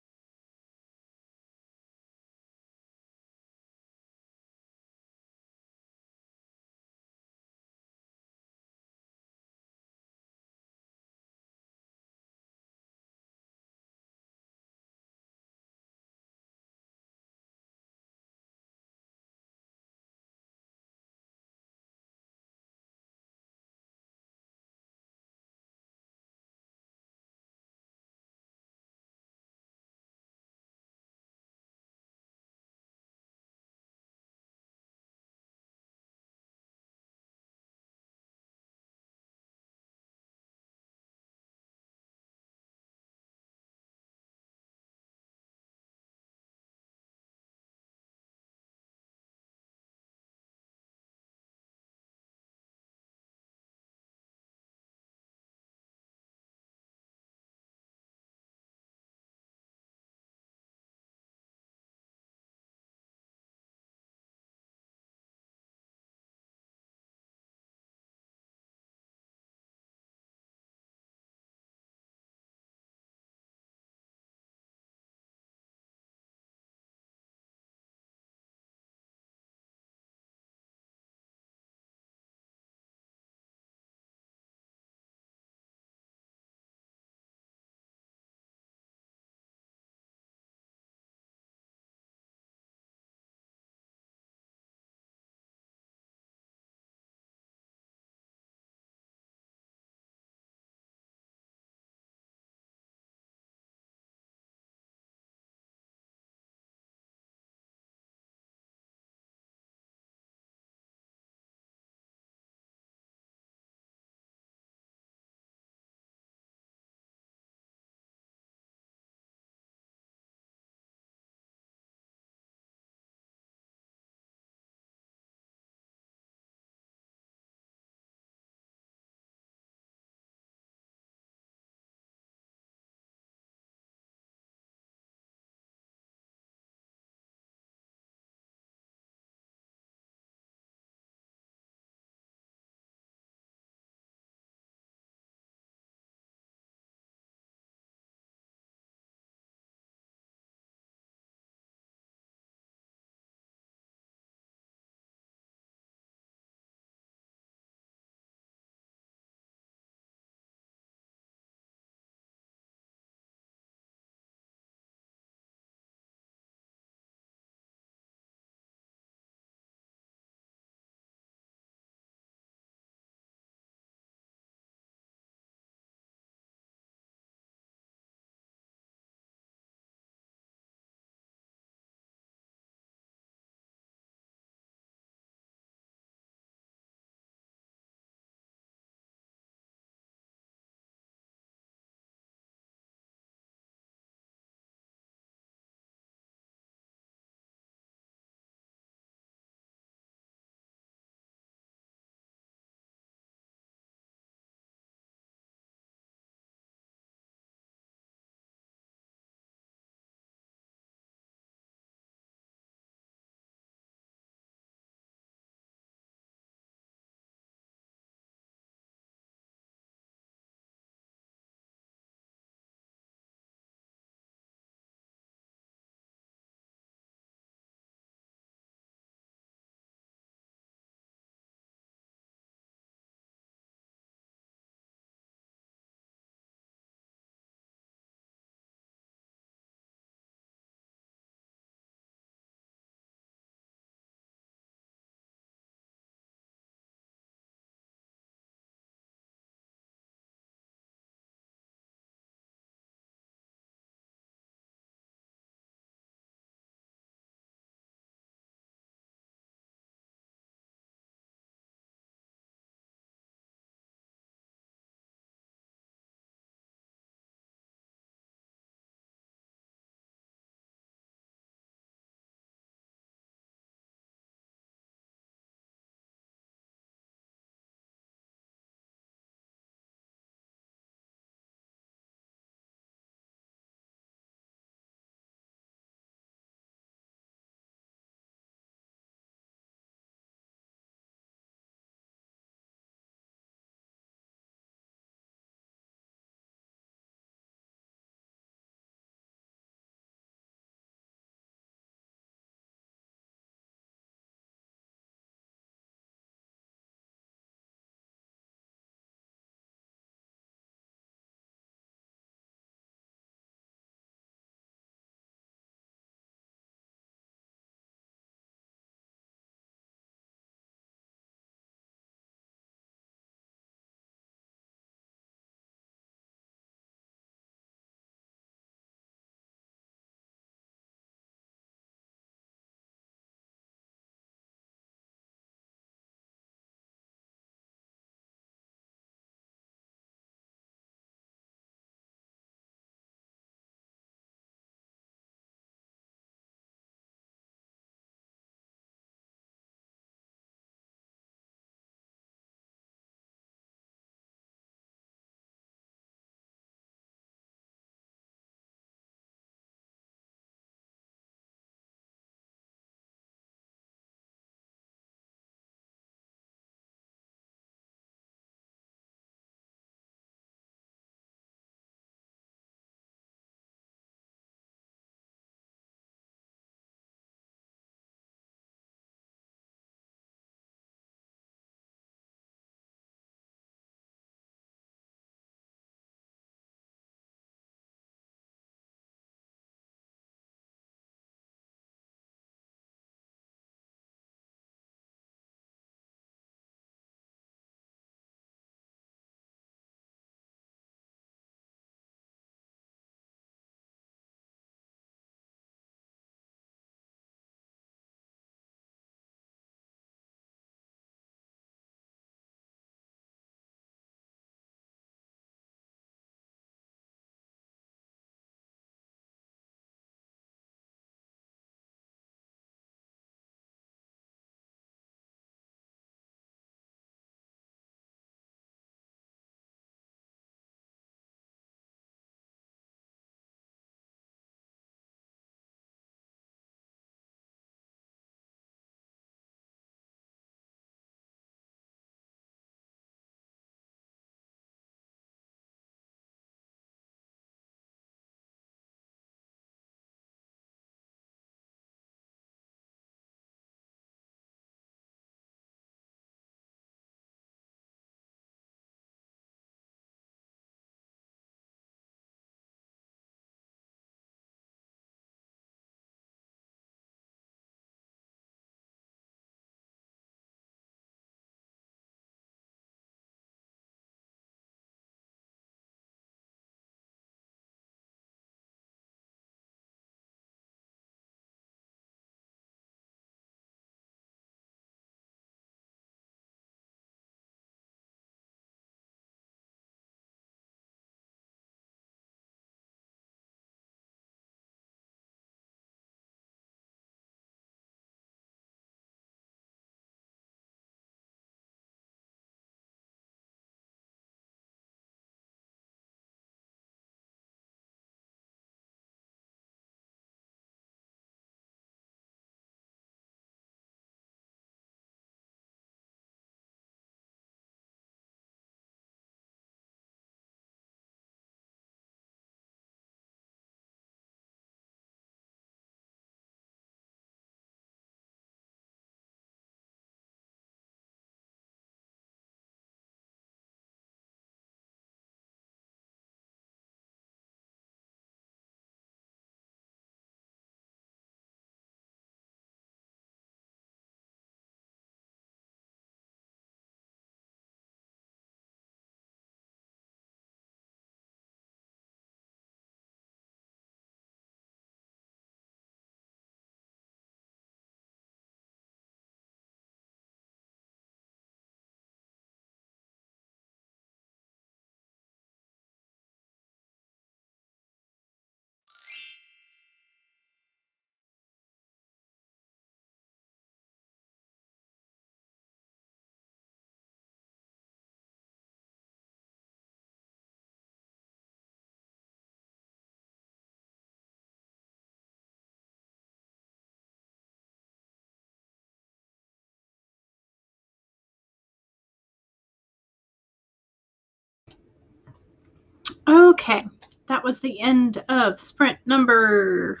Okay, that was the end of sprint number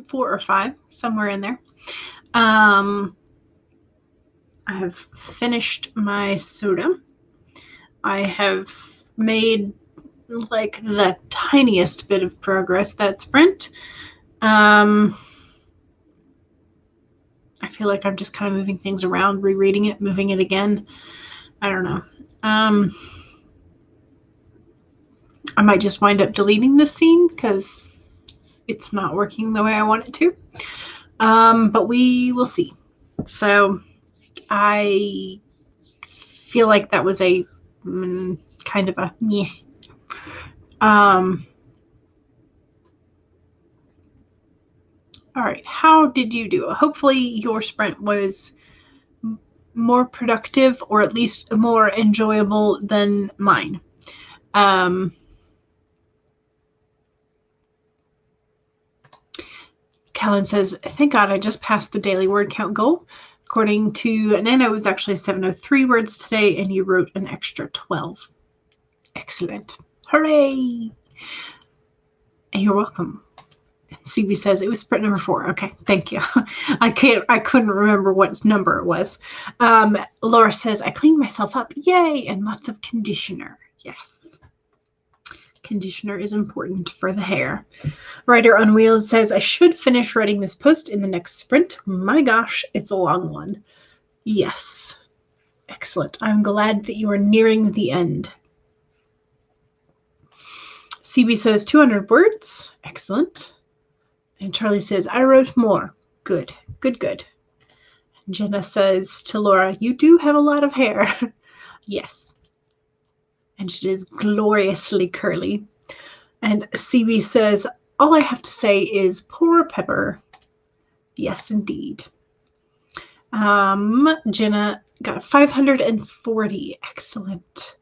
4 or 5, somewhere in there. I have finished my soda. I have made like the tiniest bit of progress that sprint. I feel like I'm just kind of moving things around, rereading it, moving it again. I don't know. I might just wind up deleting this scene because it's not working the way I want it to. But we will see. So I feel like that was a kind of a meh. All right, how did you do? Hopefully your sprint was more productive or at least more enjoyable than mine. Callan says, thank God I just passed the daily word count goal. According to Nana, it was actually 703 words today, and you wrote an extra 12. Excellent. Hooray! And you're welcome. CB says it was sprint number 4. Okay, thank you. I couldn't remember what number it was. Laura says, I cleaned myself up. Yay! And lots of conditioner. Yes. Conditioner is important for the hair. Rider on Wheels says, I should finish writing this post in the next sprint. My gosh, it's a long one. Yes. Excellent. I'm glad that you are nearing the end. CB says 200 words. Excellent. And Charlie says, I wrote more. Good, good, good. And Jenna says to Laura, you do have a lot of hair. Yes. And it is gloriously curly. And CB says, all I have to say is poor Pepper. Yes, indeed. Jenna got 540. Excellent.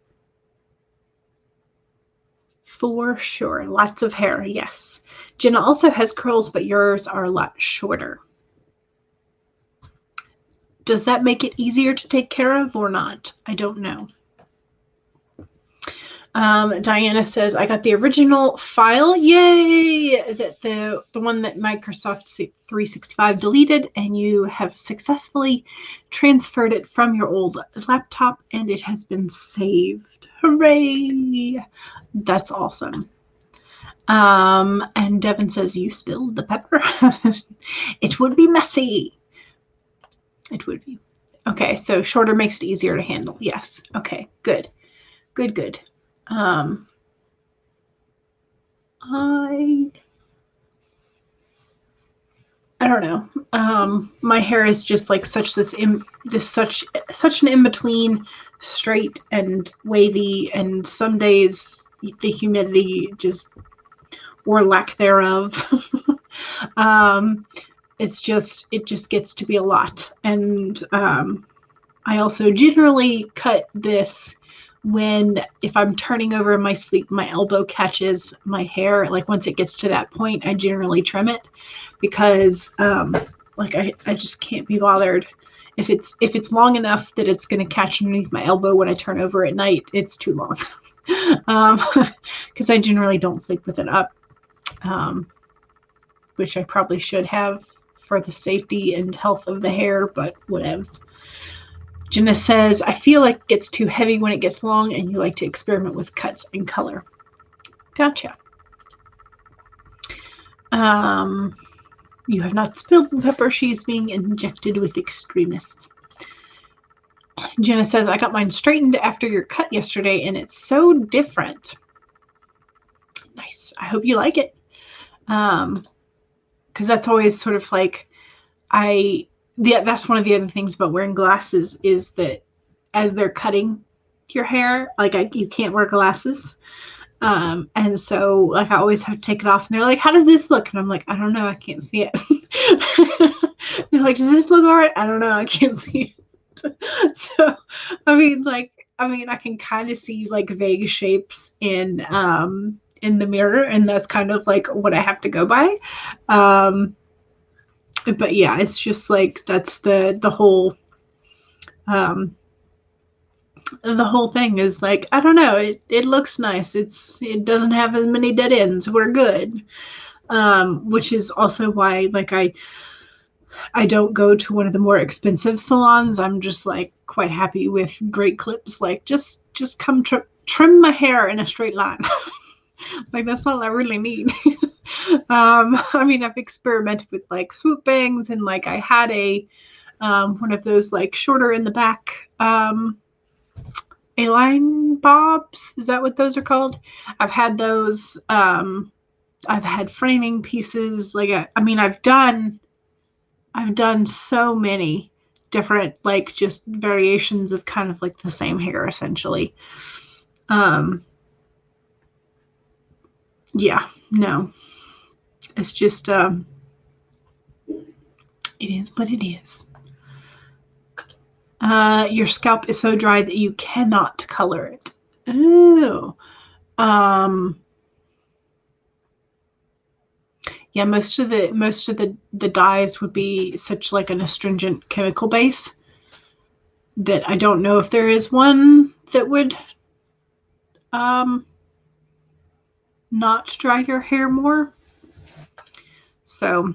For sure. Lots of hair. Yes. Jenna also has curls, but yours are a lot shorter. Does that make it easier to take care of or not? I don't know. Diana says, I got the original file. Yay! The one that Microsoft 365 deleted, and you have successfully transferred it from your old laptop, and it has been saved. Hooray! That's awesome. And Devin says, you spilled the pepper. It would be messy. It would be. Okay, so shorter makes it easier to handle. Yes. Okay, good. Good, good. I don't know. My hair is just like such an in-between, straight and wavy, and some days the humidity just, or lack thereof, it just gets to be a lot. And I also generally cut this if I'm turning over in my sleep, my elbow catches my hair. Like once it gets to that point, I generally trim it because like I just can't be bothered. If it's long enough that it's going to catch underneath my elbow when I turn over at night, it's too long. Because I generally don't sleep with it up, which I probably should have for the safety and health of the hair, but whatevs. Jenna says, I feel like it gets too heavy when it gets long, and you like to experiment with cuts and color. Gotcha. You have not spilled the pepper. She's being injected with extremists. Jenna says, I got mine straightened after your cut yesterday, and it's so different. Nice. I hope you like it. Because that's always sort of like, that's one of the other things about wearing glasses is that as they're cutting your hair, like you can't wear glasses. And so like I always have to take it off, and they're like, how does this look? And I'm like, I don't know, I can't see it. They're like, does this look all right? I don't know, I can't see it. So I mean I can kind of see like vague shapes in the mirror, and that's kind of like what I have to go by. But yeah, it's just like that's the whole the whole thing is like, I don't know, it looks nice. It doesn't have as many dead ends. We're good. Which is also why like I don't go to one of the more expensive salons. I'm just like quite happy with great clips. Like just come trim my hair in a straight line. Like that's all I really need. I mean, I've experimented with like swoop bangs, and like I had a one of those like shorter in the back A-line bobs. Is that what those are called? I've had those. I've had framing pieces. Like I mean, I've done so many different like just variations of kind of like the same hair essentially. Yeah, no. It's just it is what it is. Your scalp is so dry that you cannot color it. Oh. Yeah, most of the dyes would be such like an astringent chemical base that I don't know if there is one that would not dry your hair more. So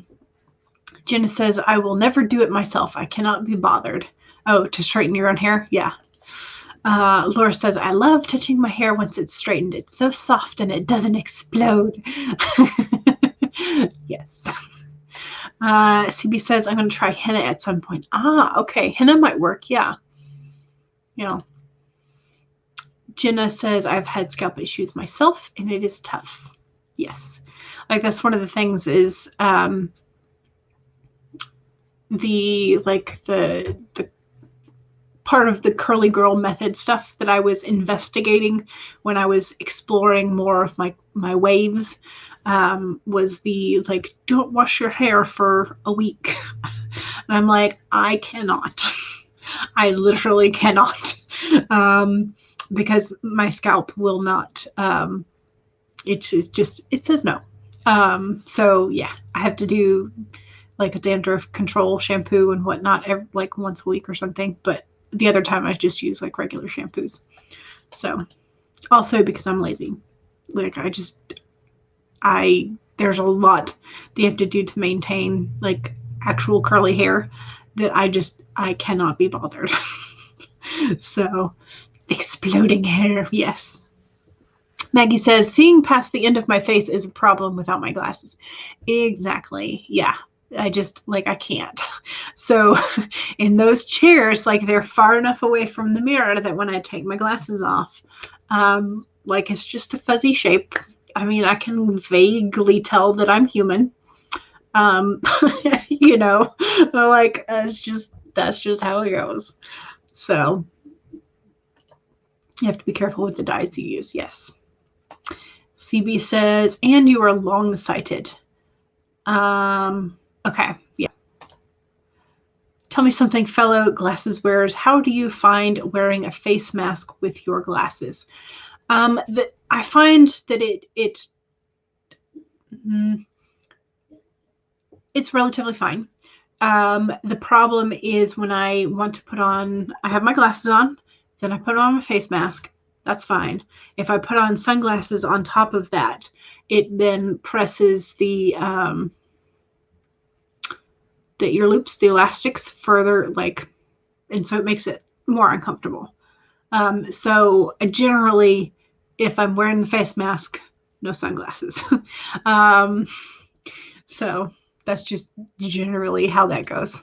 Jenna says, I will never do it myself. I cannot be bothered. Oh, to straighten your own hair? Yeah. Laura says, I love touching my hair once it's straightened. It's so soft and it doesn't explode. Yes. CB says, I'm going to try henna at some point. Ah, okay. Henna might work. Yeah. You know. Jenna says, I've had scalp issues myself and it is tough. Yes. Like that's one of the things is the part of the curly girl method stuff that I was investigating when I was exploring more of my waves was the like, don't wash your hair for a week. And I'm like, I cannot. I literally cannot. Because my scalp will not, it says no. So yeah, I have to do like a dandruff control shampoo and whatnot like once a week or something. But the other time I just use like regular shampoos. So also because I'm lazy, like there's a lot that you have to do to maintain like actual curly hair that I cannot be bothered. So exploding hair. Yes. Maggie says, seeing past the end of my face is a problem without my glasses. Exactly. Yeah. I can't. So in those chairs, like they're far enough away from the mirror that when I take my glasses off, like it's just a fuzzy shape. I mean, I can vaguely tell that I'm human. You know, like that's just how it goes. So you have to be careful with the dyes you use. Yes. CB says, and you are long-sighted. Okay. Yeah. Tell me something, fellow glasses wearers. How do you find wearing a face mask with your glasses? I find that it's relatively fine. The problem is when I want to I have my glasses on, then I put on my face mask. That's fine. If I put on sunglasses on top of that, it then presses the ear loops, the elastics further, and so it makes it more uncomfortable. So generally, if I'm wearing the face mask, no sunglasses. So that's just generally how that goes.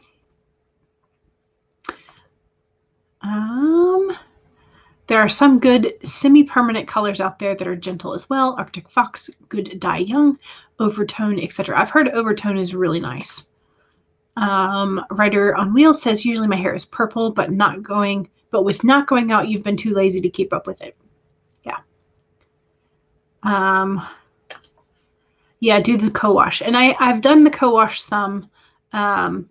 There are some good semi-permanent colors out there that are gentle as well. Arctic Fox, Good Dye Young, Overtone, etc. I've heard Overtone is really nice. Rider on Wheels says, usually my hair is purple, but with not going out, you've been too lazy to keep up with it. Yeah. Yeah, do the co-wash. And I've done the co-wash some, but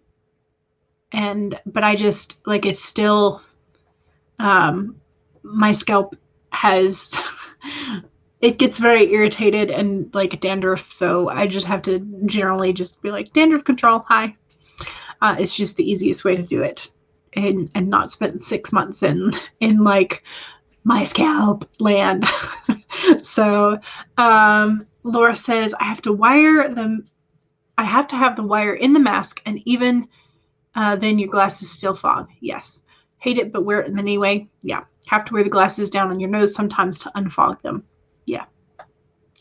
I just, it's still, my scalp has, it gets very irritated and dandruff. So I just have to generally just be like, dandruff control, hi. It's just the easiest way to do it. and not spent 6 months in like my scalp land. So Laura says, I have to have the wire in the mask, and even then your glasses still fog. Yes. Hate it, but wear it anyway. Yeah. Have to wear the glasses down on your nose sometimes to unfog them. Yeah.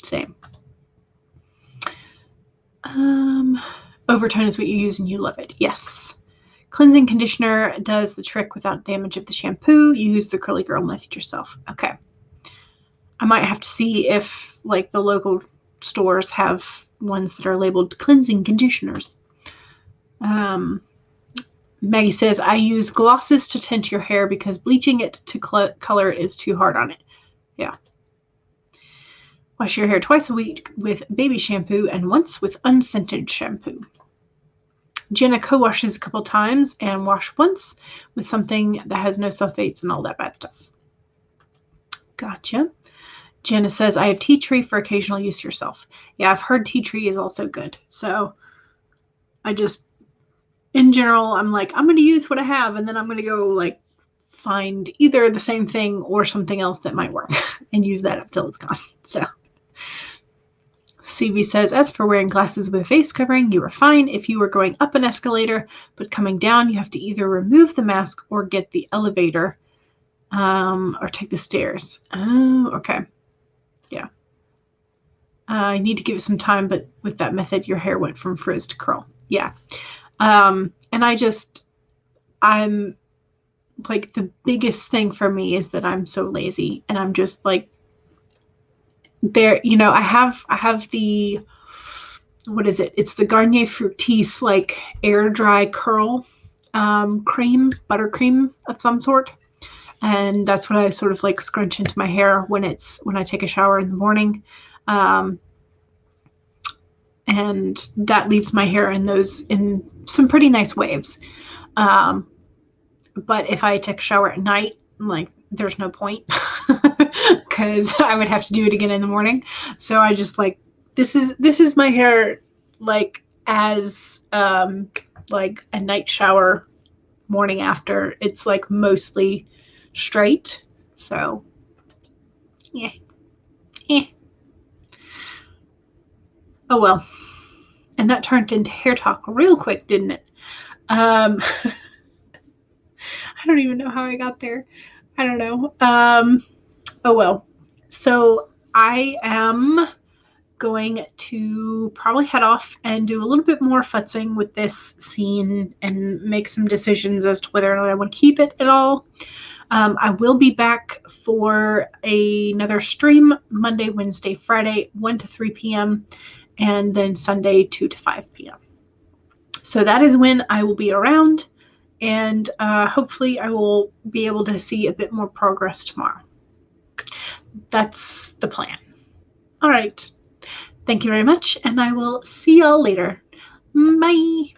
Same. Overtone is what you use and you love it. Yes. Cleansing conditioner does the trick without damage of the shampoo. You use the Curly Girl method yourself. Okay. I might have to see if like the local stores have ones that are labeled cleansing conditioners. Maggie says, I use glosses to tint your hair because bleaching it to color is too hard on it. Yeah. Wash your hair twice a week with baby shampoo and once with unscented shampoo. Jenna co-washes a couple times and wash once with something that has no sulfates and all that bad stuff. Gotcha. Jenna says, I have tea tree for occasional use yourself. Yeah, I've heard tea tree is also good. So I just, in general, I'm like, I'm going to use what I have, and then I'm going to go like find either the same thing or something else that might work and use that up till it's gone. So CV says, as for wearing glasses with a face covering, you are fine if you are going up an escalator, but coming down, you have to either remove the mask or get the elevator or take the stairs. Oh, okay. Yeah. I need to give it some time, but with that method, your hair went from frizz to curl. Yeah. And I'm like, the biggest thing for me is that I'm so lazy, and I'm just like, there, you know, I have the, what is it? It's the Garnier Fructis like air dry curl cream, buttercream of some sort. And that's what I sort of like scrunch into my hair when I take a shower in the morning. And that leaves my hair in some pretty nice waves. But if I take a shower at night, like, there's no point because I would have to do it again in the morning. So I just like, this is my hair like as like a night shower morning after. It's like mostly straight. So yeah. Oh well. And that turned into hair talk real quick, didn't it? I don't even know how I got there. I don't know. Oh well. So I am going to probably head off and do a little bit more futzing with this scene and make some decisions as to whether or not I want to keep it at all. I will be back for another stream Monday, Wednesday, Friday, 1 to 3 p.m. and then Sunday, 2 to 5 p.m. So that is when I will be around, and hopefully I will be able to see a bit more progress tomorrow. That's the plan. All right. Thank you very much, and I will see y'all later. Bye.